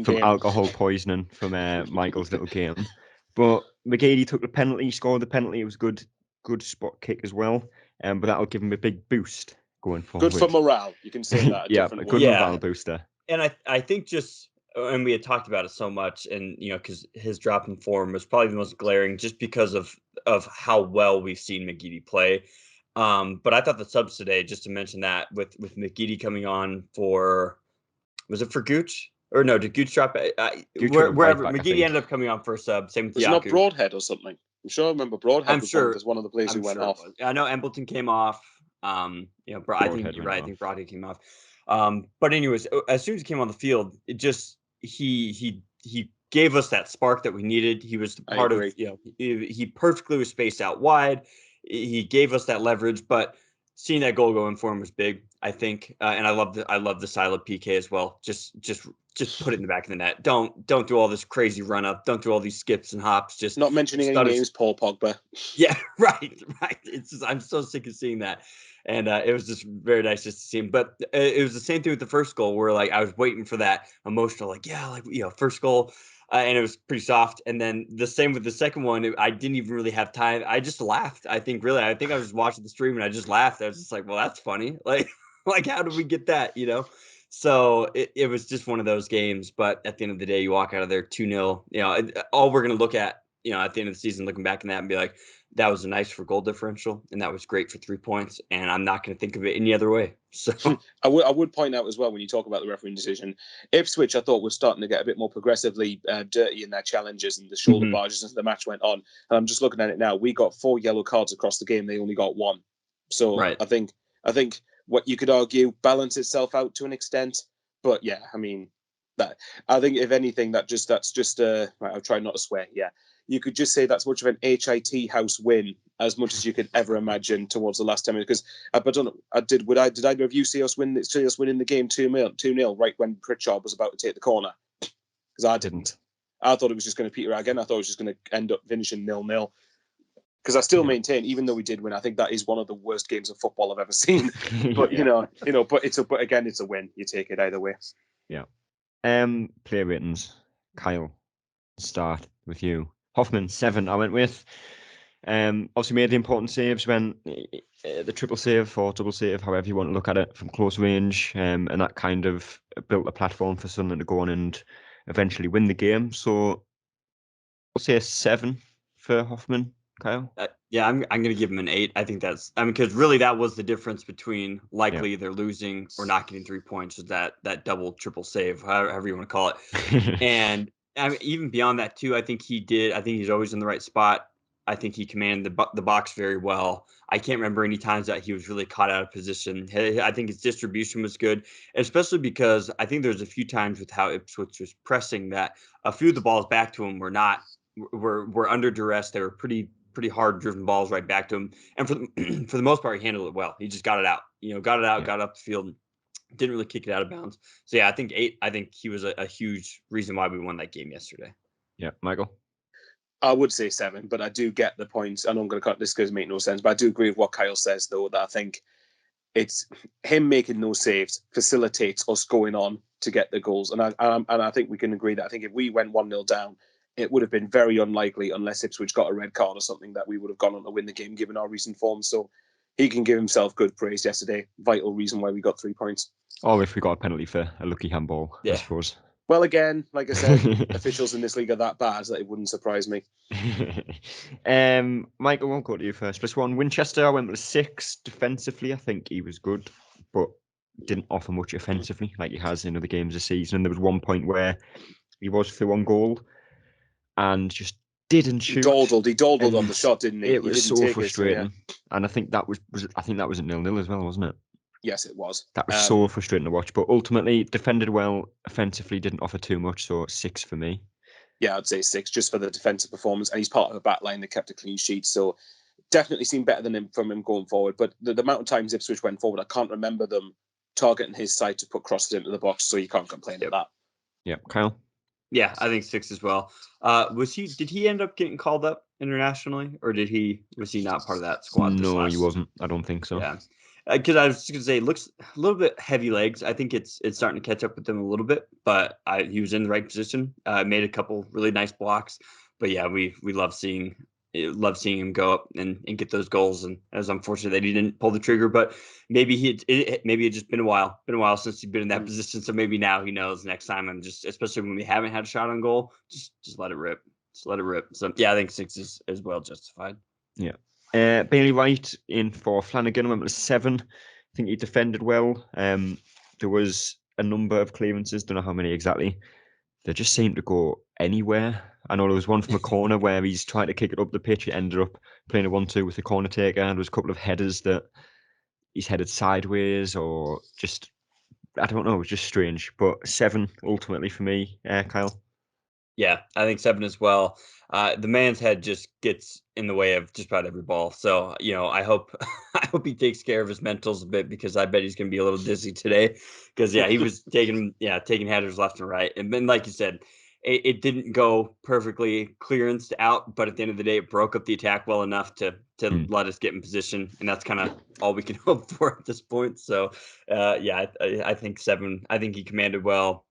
from alcohol poisoning from Michael's little game. But McGeady took the penalty, scored the penalty. It was good spot kick as well. But that'll give him a big boost going forward. Good for morale. You can say that. A good morale booster. And I think and we had talked about it so much, and because his drop in form was probably the most glaring, just because of how well we've seen McGeady play. But I thought the subs today, just to mention that, with McGeady coming on was it for Gooch? Or no, did Gooch drop? Wherever McGeady ended up coming on for a sub. Same with Yaku. It's not Broadhead or something. I'm sure I remember Broadhead was one of the players who went off. I know Embleton came off. I think you're right. I think Broadhead came off. But anyways, as soon as he came on the field, it just he gave us that spark that we needed. He was part of he perfectly was spaced out wide. He gave us that leverage, but seeing that goal go in for him was big, I think. And I love the silent PK as well. Just put it in the back of the net. Don't do all this crazy run up. Don't do all these skips and hops. Just not mentioning any names, Paul Pogba. Yeah, right. It's just, I'm so sick of seeing that. And it was just very nice just to see him. But it was the same thing with the first goal, where like I was waiting for that emotional, first goal. And it was pretty soft. And then the same with the second one. I didn't even really have time. I just laughed. I think I was just watching the stream and I just laughed. I was just like, well, that's funny. Like how did we get that? So it was just one of those games. But at the end of the day, you walk out of there 2-0. All we're going to look at, at the end of the season, looking back in that and be like, that was nice for goal differential, and that was great for 3 points. And I'm not going to think of it any other way. So I would point out as well, when you talk about the refereeing decision, Ipswich, I thought, was starting to get a bit more progressively dirty in their challenges and the shoulder barges as the match went on. And I'm just looking at it now. We got 4 yellow cards across the game. They only got 1. So right. I think what you could argue balance itself out to an extent. But yeah, I mean, I think if anything, that's just right, I'll try not to swear. Yeah. You could just say that's much of an HIT house win as much as you could ever imagine towards the last 10 minutes. Because did either of you see us winning the game 2-0 right when Pritchard was about to take the corner? Because I didn't. I thought it was just going to peter out again. I thought it was just going to end up finishing 0-0. Because I still maintain, even though we did win, I think that is one of the worst games of football I've ever seen. But but again, it's a win. You take it either way. Yeah. Player ratings. Kyle, start with you. Hoffman 7. I went with. Obviously made the important saves when the triple save or double save, however you want to look at it, from close range, and that kind of built a platform for Sunderland to go on and eventually win the game. So I'll say a 7 for Hoffman. Kyle? Yeah, I'm going to give him an 8. I think because really that was the difference between likely they're losing or not getting 3 points, is that double, triple save, however you want to call it. And I mean, even beyond that too, I think he's always in the right spot. I think he commanded the box very well. I can't remember any times that he was really caught out of position. I think his distribution was good, especially because I think there's a few times with how Ipswich was pressing that a few of the balls back to him were under duress. They were pretty pretty hard driven balls right back to him. And for the, for the most part, he handled it well. He just got it out, got up the field, didn't really kick it out of bounds. So yeah, I think 8, I think he was a huge reason why we won that game yesterday. Yeah, Michael? I would say 7, but I do get the point. I know I'm going to cut this because it makes no sense, but I do agree with what Kyle says, though, that I think it's him making those saves facilitates us going on to get the goals. And I think we can agree that I think if we went 1-0 down, it would have been very unlikely, unless Ipswich got a red card or something, that we would have gone on to win the game, given our recent form. So he can give himself good praise yesterday. Vital reason why we got 3 points. Or if we got a penalty for a lucky handball, I suppose. Well, again, like I said, officials in this league are that bad that it wouldn't surprise me. Michael, I'll go to you first. +1, Winchester, I went with a 6. Defensively, I think he was good, but didn't offer much offensively like he has in other games this season. And there was one point where he was through on goal and just didn't shoot. He dawdled on the shot, didn't he? It was so frustrating. And I think that was a 0-0 as well, wasn't it? Yes, it was. That was so frustrating to watch. But ultimately, defended well, offensively, didn't offer too much. So 6 for me. Yeah, I'd say 6 just for the defensive performance. And he's part of a back line that kept a clean sheet. So definitely seemed better than from him going forward. But the amount of times Ipswich went forward, I can't remember them targeting his side to put crosses into the box. So you can't complain at that. Yeah, Kyle? Yeah, I think 6 as well. Did he end up getting called up internationally, or was he not part of that squad? No, he wasn't. I don't think so. Yeah. Because I was just going to say, it looks a little bit heavy legs. I think it's starting to catch up with him a little bit, but he was in the right position. Made a couple really nice blocks. But yeah, we love seeing him go up and get those goals. And it was unfortunate that he didn't pull the trigger. But maybe it just been a while since he's been in that position. So maybe now he knows next time. And just especially when we haven't had a shot on goal, just let it rip. Just let it rip. So yeah, I think 6 is well justified. Yeah. Bailey Wright in for Flanagan went with a 7. I think he defended well. There was a number of clearances, don't know how many exactly. They just seemed to go anywhere. I know there was one from a corner where he's trying to kick it up the pitch. It ended up playing a 1-2 with the corner taker. And there was a couple of headers that he's headed sideways or just, I don't know, it was just strange. But 7 ultimately for me, Kyle. Yeah, I think 7 as well. The man's head just gets in the way of just about every ball. So, I hope he takes care of his mentals a bit, because I bet he's going to be a little dizzy today. Because he was taking headers left and right. And then, like you said, it didn't go perfectly clearanced out, but at the end of the day, it broke up the attack well enough to let us get in position, and that's kind of all we can hope for at this point. So, I think 7. I think he commanded well.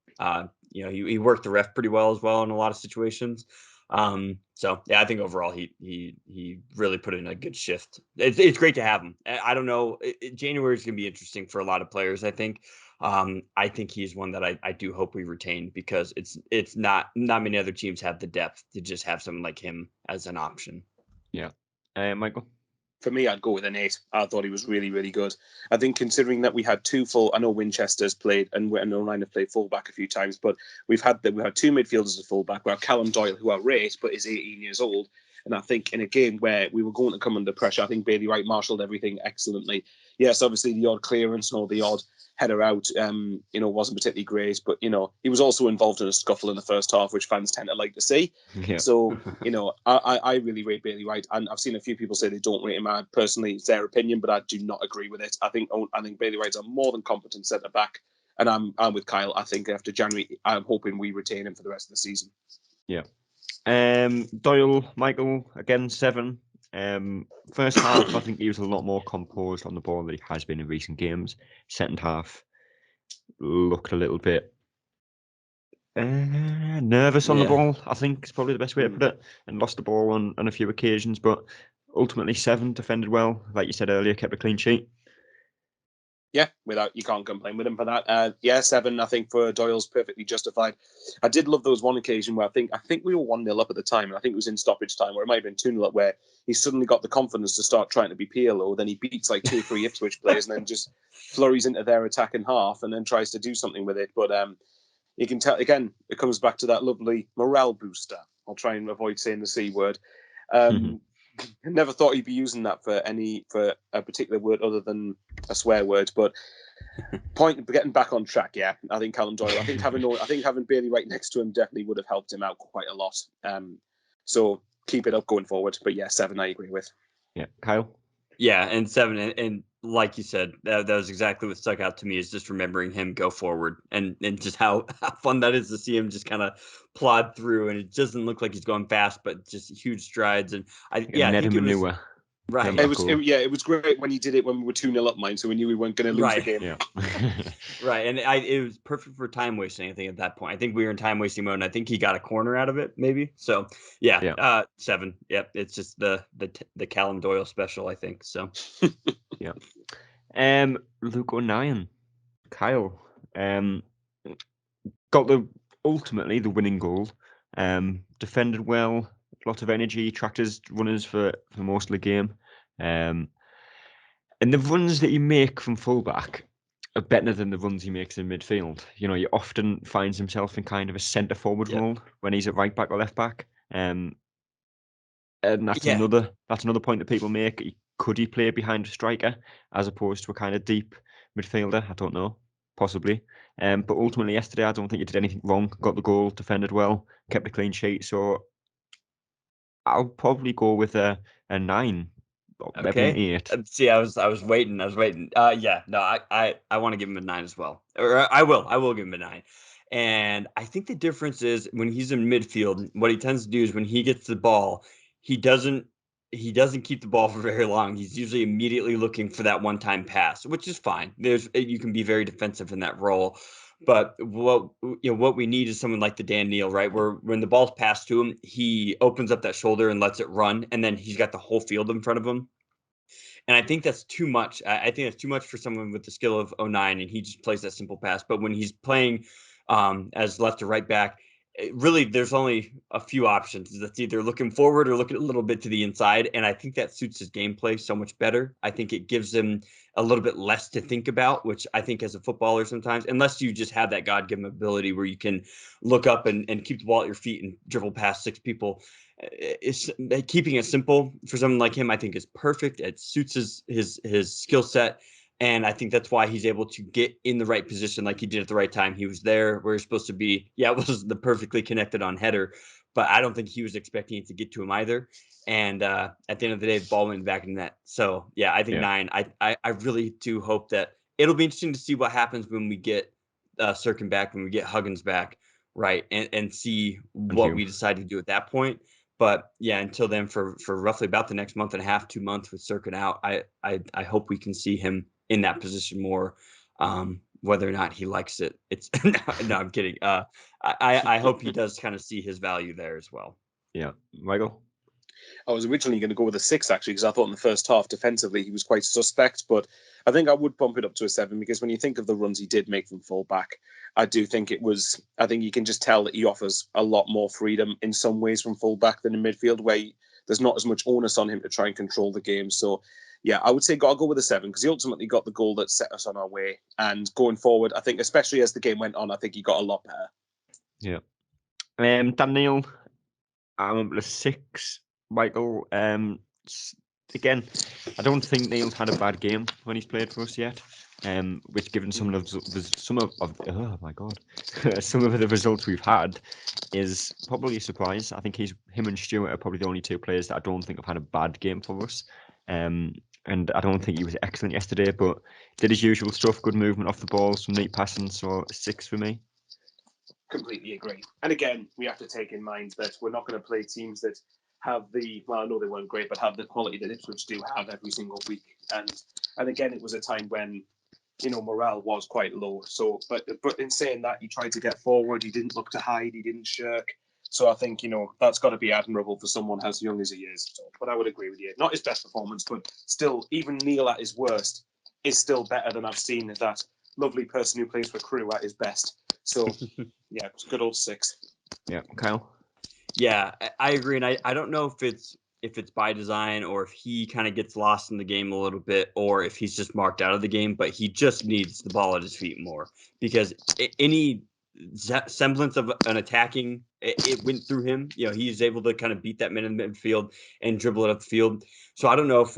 He worked the ref pretty well as well in a lot of situations. So yeah, I think overall he really put in a good shift. It's great to have him. I don't know. January is going to be interesting for a lot of players, I think. I think he's one that I do hope we retain, because it's not many other teams have the depth to just have someone like him as an option. Yeah. Michael? For me, I'd go with an 8. I thought he was really, really good. I think considering that we had 2 full, I know Winchester's played and O'Nien have played fullback a few times, but we've had 2 midfielders as fullback. We have Callum Doyle, who are great, but is 18 years old. And I think in a game where we were going to come under pressure, I think Bailey Wright marshalled everything excellently. Yes, obviously the odd clearance or the odd header out, wasn't particularly great, but he was also involved in a scuffle in the first half, which fans tend to like to see. Yeah. So I really rate Bailey Wright, and I've seen a few people say they don't rate him. Personally, it's their opinion, but I do not agree with it. I think Bailey Wright's a more than competent centre back, and I'm with Kyle. I think after January, I'm hoping we retain him for the rest of the season. Yeah. Doyle, Michael, again 7. First half, I think he was a lot more composed on the ball than he has been in recent games. Second half, looked a little bit nervous on the ball, I think is probably the best way to put it, and lost the ball on a few occasions, but ultimately 7, defended well. Like you said earlier, kept a clean sheet. Yeah, you can't complain with him for that. 7, I think, for Doyle's perfectly justified. I did love those one occasion where I think we were 1-0 up at the time, and I think it was in stoppage time, or it might have been 2-0 up, where he suddenly got the confidence to start trying to be PLO. Then he beats like 2 or 3 Ipswich players, and then just flurries into their attack in half, and then tries to do something with it. But you can tell, again, it comes back to that lovely morale booster. I'll try and avoid saying the C word. I never thought he'd be using that for a particular word other than a swear word. But getting back on track, yeah. I think Callum Doyle. I think having Bailey Wright next to him definitely would have helped him out quite a lot. So keep it up going forward. But yeah, 7 I agree with. Yeah, Kyle. Yeah, and 7, and like you said, that was exactly what stuck out to me, is just remembering him go forward, and just how fun that is to see him just kind of plod through, and it doesn't look like he's going fast, but just huge strides. And I think it was maneuver. right. It was great when he did it when we were 2-0 up, mine, so we knew we weren't going to lose the game. Yeah. Right, and it was perfect for time wasting. I think at that point, I think we were in time wasting mode, and I think he got a corner out of it, maybe. So yeah. 7. Yep, it's just the Callum Doyle special, I think. So yeah. Luke O'Nien, Kyle, got ultimately the winning goal. Defended well, lot of energy, tracked his runners for most of the game. And the runs that you make from fullback are better than the runs he makes in midfield. You know, he often finds himself in kind of a centre forward role when he's at right back or left back. And that's another point that people make. Could he play behind a striker as opposed to a kind of deep midfielder? I don't know, possibly. But ultimately yesterday, I don't think he did anything wrong. Got the goal, defended well, kept a clean sheet. So I'll probably go with a 9. Okay. Maybe an 8. See, I was waiting. Yeah, no, I want to give him a 9 as well. Or I will give him a 9. And I think the difference is when he's in midfield, what he tends to do is when he gets the ball, he doesn't keep the ball for very long. He's usually immediately looking for that one-time pass, which is fine. You can be very defensive in that role. But what we need is someone like the Dan Neal, right? Where when the ball's passed to him, he opens up that shoulder and lets it run, and then he's got the whole field in front of him. And I think that's too much. I think that's too much for someone with the skill of 09, and he just plays that simple pass. But when he's playing as left or right back, really there's only a few options. That's either looking forward or looking a little bit to the inside. And I think that suits his gameplay so much better. I think it gives him a little bit less to think about, which I think as a footballer sometimes, unless you just have that God-given ability where you can look up and keep the ball at your feet and dribble past 6 people, it's keeping it simple for someone like him, I think, is perfect. It suits his skill set. And I think that's why he's able to get in the right position like he did at the right time. He was there where he's supposed to be. Yeah, it was the perfectly connected on header, but I don't think he was expecting it to get to him either. And at the end of the day, the ball went back in net. So, yeah, I think 9. I really do hope that it'll be interesting to see what happens when we get Sirkin back, when we get Huggins back, right, and see what we decide to do at that point. But yeah, until then, for roughly about the next month and a half, 2 months with Sirkin out, I hope we can see him in that position more. Whether or not he likes it, it's no, I'm kidding. I hope he does kind of see his value there as well. Yeah, Michael. I was originally going to go with a 6 actually, because I thought in the first half defensively he was quite suspect, but I think I would bump it up to a 7 because when you think of the runs he did make from full back, I think you can just tell that he offers a lot more freedom in some ways from full back than in midfield, where there's not as much onus on him to try and control the game. So yeah, I would say I'll go with a 7 because he ultimately got the goal that set us on our way. And going forward, I think especially as the game went on, I think he got a lot better. Yeah. Dan Neal, I'm a 6. Michael, again, I don't think Neil's had a bad game when he's played for us yet. Which, given some of oh my god, some of the results we've had, is probably a surprise. I think him and Stuart are probably the only 2 players that I don't think have had a bad game for us. And I don't think he was excellent yesterday, but did his usual stuff, good movement off the ball, some neat passing. So 6 for me. Completely agree. And again, we have to take in mind that we're not going to play teams that have I know they weren't great, but have the quality that Ipswich do have every single week. And again, it was a time when, morale was quite low. So, but in saying that, he tried to get forward. He didn't look to hide. He didn't shirk. So I think, that's got to be admirable for someone as young as he is. So, but I would agree with you. Not his best performance, but still, even Neil at his worst is still better than I've seen that lovely person who plays for Crewe at his best. So, yeah, it's a good old 6. Yeah, Kyle? Yeah, I agree. And I don't know if it's by design or if he kind of gets lost in the game a little bit or if he's just marked out of the game, but he just needs the ball at his feet more because any semblance of an attacking, it went through him. He's able to kind of beat that man in the midfield and dribble it up the field. So I don't know if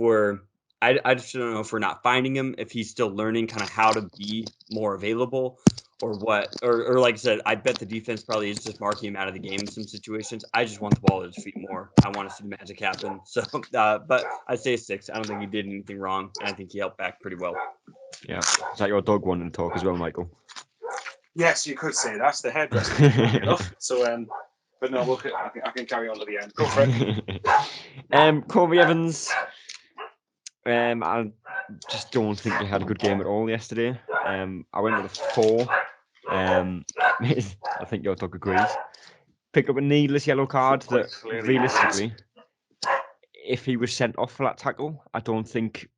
I just don't know if we're not finding him, if he's still learning kind of how to be more available, or what. Or like I said, I bet the defense probably is just marking him out of the game in some situations. I just want the ball at his feet more. I want to see the magic happen. So, but I'd say 6. I don't think he did anything wrong, and I think he helped back pretty well. Yeah. Is that your dog wanting to talk as well, Michael? Yes, you could say that's the hairdresser enough. So, but no, I can carry on to the end. Go for it. Corey Evans. I just don't think he had a good game at all yesterday. I went with a 4. I think your dog agrees. Picked up a needless yellow card that realistically, if he was sent off for that tackle, I don't think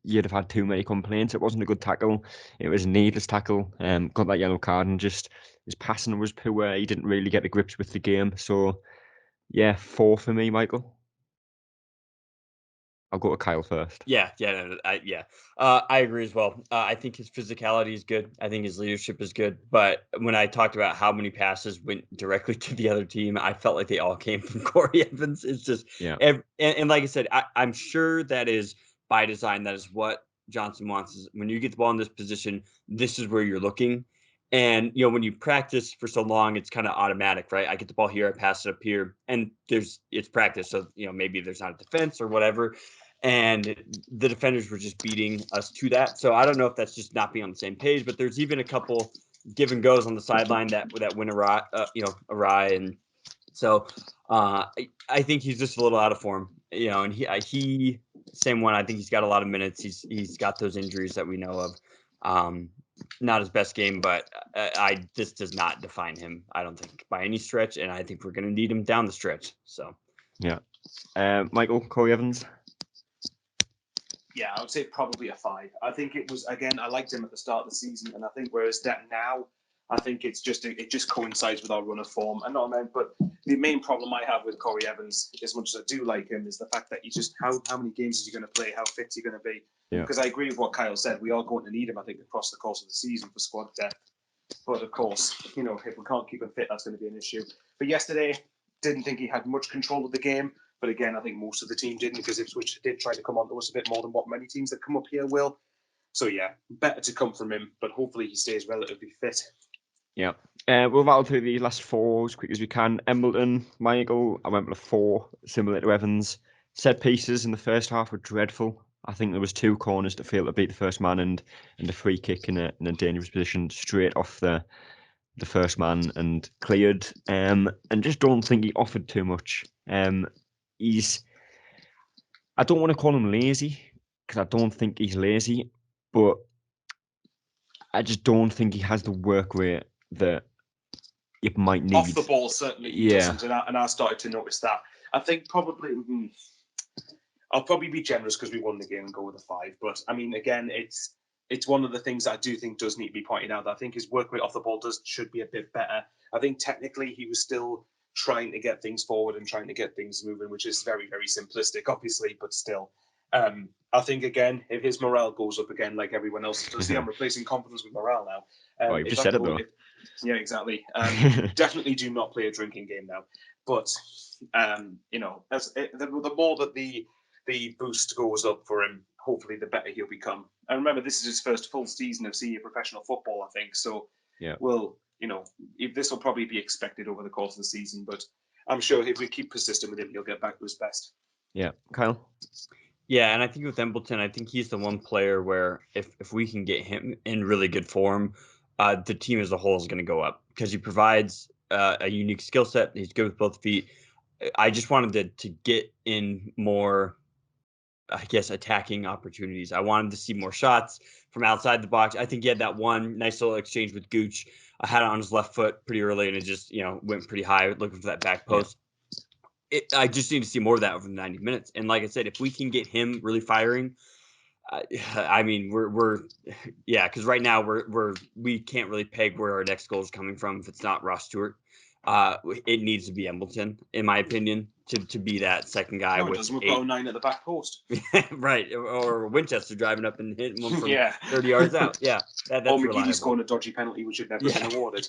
you'd have had too many complaints. It wasn't a good tackle. It was a needless tackle. Got that yellow card, and just his passing was poor. He didn't really get the grips with the game. So, yeah, 4 for me, Michael. I'll go to Kyle first. Yeah. I agree as well. I think his physicality is good. I think his leadership is good. But when I talked about how many passes went directly to the other team, I felt like they all came from Corey Evans. It's just, and like I said, I'm sure that is by design. That is what Johnson wants. Is when you get the ball in this position, this is where you're looking. And when you practice for so long, it's kind of automatic, right? I get the ball here, I pass it up here, and it's practice. So maybe there's not a defense or whatever. And the defenders were just beating us to that. So I don't know if that's just not being on the same page, but there's even a couple give and goes on the sideline that went awry, and so I think he's just a little out of form, and he same one. I think he's got a lot of minutes. He's got those injuries that we know of. Not his best game, but this does not define him, I don't think, by any stretch, and I think we're going to need him down the stretch. So yeah, Michael, Corey Evans. Yeah, I would say probably a 5. I think it was, again, I liked him at the start of the season, and I think whereas that now, I think it just coincides with our run of form. And not meant, but the main problem I have with Corey Evans, as much as I do like him, is the fact that how many games is he going to play? How fit is he going to be? Yeah. Because I agree with what Kyle said. We are going to need him, I think, across the course of the season for squad depth. But of course, if we can't keep him fit, that's going to be an issue. But yesterday, didn't think he had much control of the game. But again, I think most of the team didn't, because Ipswich did try to come onto us a bit more than what many teams that come up here will. So yeah, better to come from him, but hopefully he stays relatively fit. Yeah. We'll rattle through the last 4 as quick as we can. Embleton, Michael, I went with a 4, similar to Evans. Set pieces in the first half were dreadful. I think there was 2 corners to fail to beat the first man, and a free kick in a dangerous position straight off the first man and cleared. And just don't think he offered too much. I don't want to call him lazy, because I don't think he's lazy, but I just don't think he has the work rate that it might need. Off the ball, certainly he doesn't, and I started to notice that. I think probably I'll probably be generous because we won the game and go with a 5. But I mean, again, it's one of the things that I do think does need to be pointed out. I think his work rate off the ball should be a bit better. I think technically he was still trying to get things forward and trying to get things moving, which is very, very simplistic, obviously, but still. I think, again, if his morale goes up again like everyone else does, I'm replacing confidence with morale now. You've just said it, though. Yeah, exactly. Definitely do not play a drinking game now. But, the more that the boost goes up for him, hopefully the better he'll become. And remember, this is his first full season of senior professional football, I think. So, if this will probably be expected over the course of the season, but I'm sure if we keep persistent with him, he'll get back to his best. Yeah. Kyle? Yeah, and I think with Embleton, I think he's the one player where if we can get him in really good form, the team as a whole is going to go up, because he provides a unique skill set. He's good with both feet. I just wanted to get in more, I guess, attacking opportunities. I wanted to see more shots from outside the box. I think he had that one nice little exchange with Gooch. I had it on his left foot pretty early, and it just went pretty high, looking for that back post. Yeah. I just need to see more of that over the 90 minutes. And like I said, if we can get him really firing, I mean, because right now we can't really peg where our next goal is coming from if it's not Ross Stewart. It needs to be Embleton, in my opinion, to be that second guy. No, it doesn't. We've got 09 at the back post. Right, or Winchester driving up and hitting one from 30 yards out. Yeah, that's or reliable. McGeady scoring a dodgy penalty, which should never been awarded.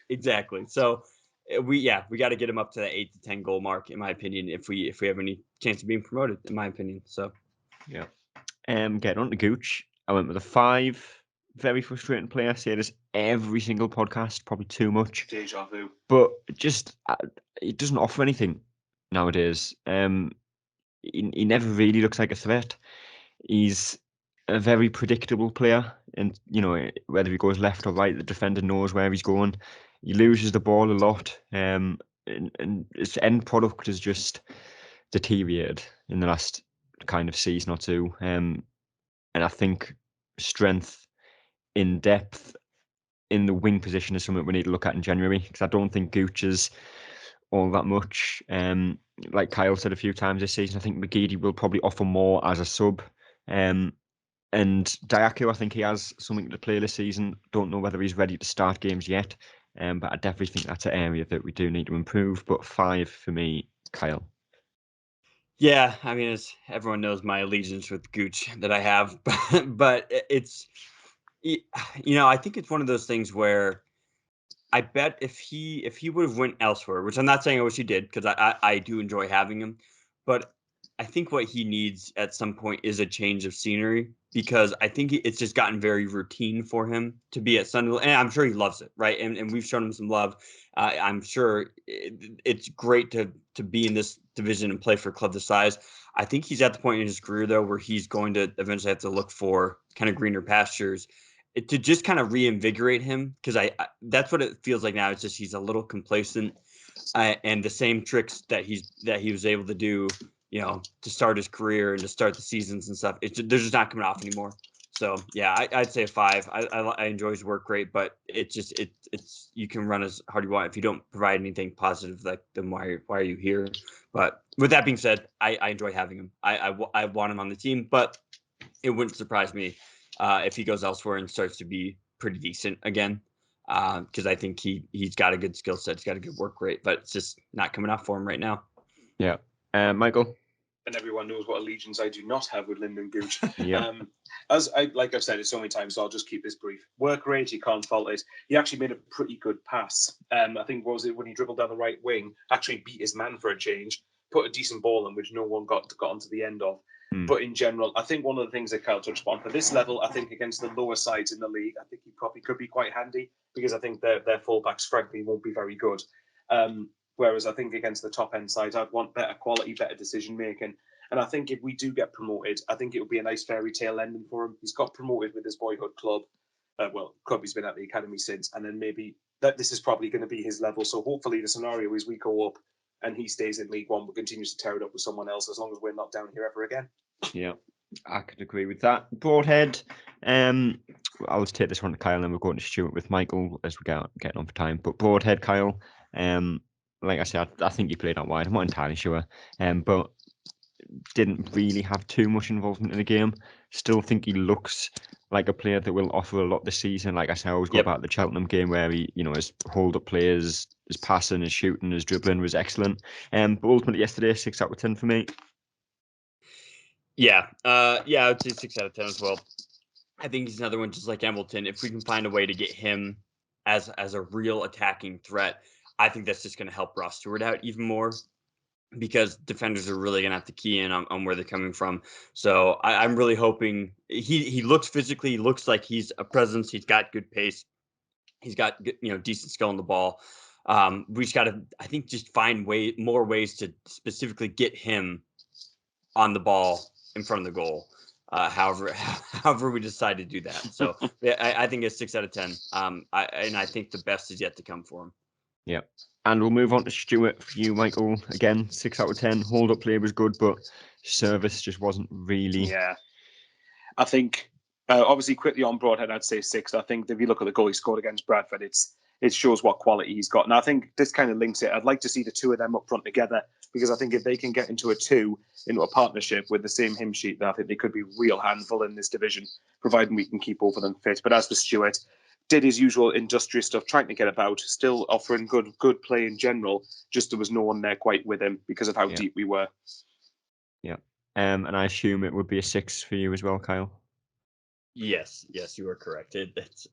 Exactly. So we got to get him up to the 8 to 10 goal mark, in my opinion, if we have any chance of being promoted, in my opinion. So getting on to Gooch, I went with a 5. very frustrating player. I say this every single podcast, probably too much. Deja vu. But just it doesn't offer anything nowadays. He never really looks like a threat. He's a very predictable player, and whether he goes left or right, the defender knows where he's going. He loses the ball a lot, and his end product has just deteriorated in the last kind of season or two. And I think strength in depth in the wing position is something we need to look at in January, because I don't think Gooch is all that much. Like Kyle said a few times this season, I think McGeady will probably offer more as a sub. And Diaco, I think he has something to play this season. Don't know whether he's ready to start games yet, but I definitely think that's an area that we do need to improve. But 5 for me, Kyle. Yeah, I mean, as everyone knows, my allegiance with Gooch that I have, but it's, I think it's one of those things where I bet if he would have went elsewhere, which I'm not saying I wish he did, because I do enjoy having him, but I think what he needs at some point is a change of scenery, because I think it's just gotten very routine for him to be at Sunderland, and I'm sure he loves it, right? And we've shown him some love. I'm sure it's great to be in this division and play for a club this size. I think he's at the point in his career, though, where he's going to eventually have to look for kind of greener pastures to just kind of reinvigorate him, because I that's what it feels like now. It's just he's a little complacent, and the same tricks that he was able to do, to start his career and to start the seasons and stuff, they're just not coming off anymore. So yeah, I'd say a 5. I enjoy his work rate, but it's you can run as hard as you want. If you don't provide anything positive, then why are you here? But with that being said, I enjoy having him. I want him on the team, but it wouldn't surprise me if he goes elsewhere and starts to be pretty decent again, because I think he's got a good skill set, he's got a good work rate, but it's just not coming off for him right now. Yeah, Michael. And everyone knows what allegiance I do not have with Lyndon Gooch. Yeah. Like I've said it so many times, so I'll just keep this brief. Work rate, you can't fault it. He actually made a pretty good pass. I think, what was it, when he dribbled down the right wing, actually beat his man for a change, put a decent ball in, which no one got onto the end of. But in general, I think one of the things that Kyle touched upon, for this level, I think against the lower sides in the league, I think he probably could be quite handy, because I think their fullbacks, frankly, won't be very good. Whereas I think against the top end sides, I'd want better quality, better decision making. And I think if we do get promoted, I think it would be a nice fairy tale ending for him. He's got promoted with his boyhood club. Club he's been at the academy since, and then maybe this is probably going to be his level. So hopefully the scenario is we go up and he stays in League One, but continues to tear it up with someone else, as long as we're not down here ever again. Yeah, I could agree with that. Broadhead. I'll just take this one to Kyle, and then we're going to Stuart with Michael as we get on for time. But Broadhead, Kyle. Like I said, I think he played out wide. I'm not entirely sure. But didn't really have too much involvement in the game. Still think he looks like a player that will offer a lot this season. Like I said, I always go back to the Cheltenham game where he, his hold-up players, his passing, his shooting, his dribbling was excellent. But ultimately yesterday, 6 out of 10 for me. Yeah, I would say 6 out of 10 as well. I think he's another one just like Embleton. If we can find a way to get him as a real attacking threat, I think that's just going to help Ross Stewart out even more, because defenders are really going to have to key in on where they're coming from. So I'm really hoping he looks physically, he looks like he's a presence. He's got good pace. He's got decent skill on the ball. We just got to, I think, just find more ways to specifically get him on the ball in front of the goal. However we decide to do that. So I think it's 6 out of 10. And I think the best is yet to come for him. Yeah. And we'll move on to Stuart for you, Michael. Again, 6 out of 10. Hold up play was good, but service just wasn't really. Yeah. I think obviously quickly on Broadhead, I'd say 6. I think if you look at the goal he scored against Bradford, it shows what quality he's got. And I think this kind of links it. I'd like to see the two of them up front together, because I think if they can get into a partnership with the same hymn sheet, then I think they could be a real handful in this division, providing we can keep both of them fit. But as for Stuart, did his usual industrious stuff, trying to get about, still offering good play in general, just there was no one there quite with him because of how deep we were. Yeah. And I assume it would be a 6 for you as well, Kyle? Yes, you are correct.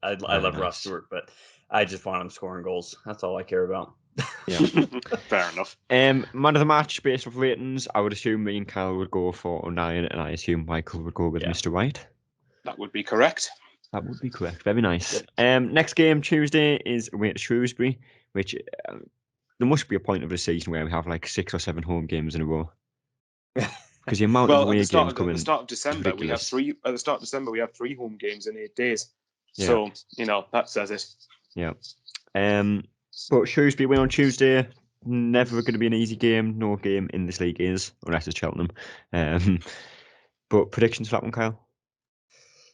I love Ross Stewart, but I just want him scoring goals. That's all I care about. Yeah. Fair enough. Man of the match based off ratings, I would assume me and Kyle would go for O'Nien, and I assume Michael would go with Mr. White. That would be correct. That would be correct. Very nice. Yep. Next game Tuesday is away at Shrewsbury, which there must be a point of the season where we have like 6 or 7 home games in a row. Because the amount of Well, away at games the coming start of is December, we have ridiculous. three. At the start of December, we have 3 home games in 8 days. Yeah. So that says it. Yeah. But Shrewsbury win on Tuesday. Never going to be an easy game. No game in this league is, unless it's Cheltenham. But predictions for that one, Kyle?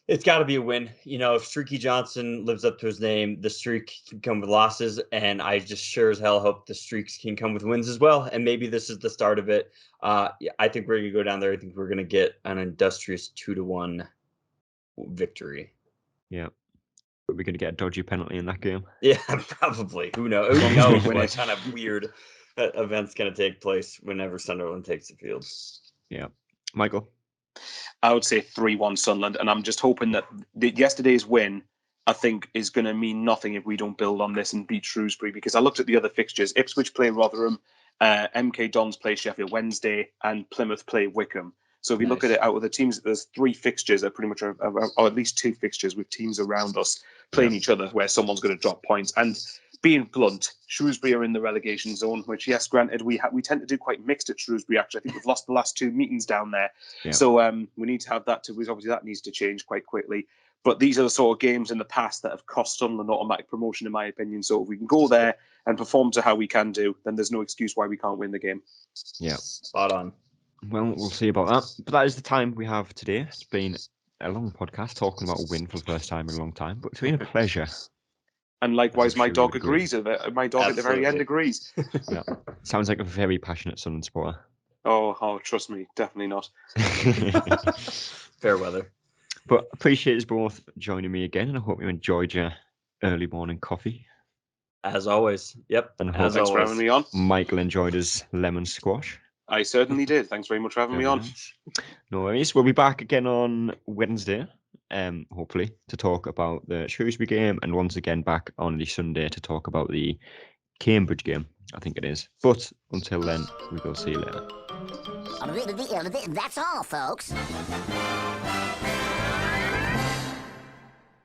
It's got to be a win. If Streaky Johnson lives up to his name, the streak can come with losses, and I just sure as hell hope the streaks can come with wins as well. And maybe this is the start of it. I think we're going to go down there. I think we're going to get an industrious 2-1 victory. Yeah. But we're going to get a dodgy penalty in that game. Yeah, probably. Who knows? Who knows what kind of weird event's going to take place whenever Sunderland takes the field. Yeah. Michael? I would say 3-1 Sunderland, and I'm just hoping that yesterday's win, I think, is going to mean nothing if we don't build on this and beat Shrewsbury, because I looked at the other fixtures. Ipswich play Rotherham, MK Dons play Sheffield Wednesday, and Plymouth play Wickham. So if you look at it, out of the teams, there's 3 fixtures that pretty much are, or at least 2 fixtures with teams around us playing each other where someone's going to drop points. And being blunt, Shrewsbury are in the relegation zone, which, yes, granted, we tend to do quite mixed at Shrewsbury, actually. I think we've lost the last 2 meetings down there. Yeah. So we need to have that too. Obviously, that needs to change quite quickly. But these are the sort of games in the past that have cost Sunderland automatic promotion, in my opinion. So if we can go there and perform to how we can do, then there's no excuse why we can't win the game. Yeah. Spot on. Well, we'll see about that. But that is the time we have today. It's been a long podcast talking about a win for the first time in a long time, but it's been a pleasure. And likewise, my dog agrees with it. My dog at the very end agrees. Yeah. Sounds like a very passionate Sunderland supporter. Oh, trust me, definitely not. Fair weather. But appreciate you both joining me again, and I hope you enjoyed your early morning coffee. As always. Yep. And thanks for having me on. Michael enjoyed his lemon squash. I certainly did. Thanks very much for having me on. Nice. No worries. We'll be back again on Wednesday, hopefully, to talk about the Shrewsbury game, and once again back on the Sunday to talk about the Cambridge game, I think it is. But until then, we will see you later. That's all, folks.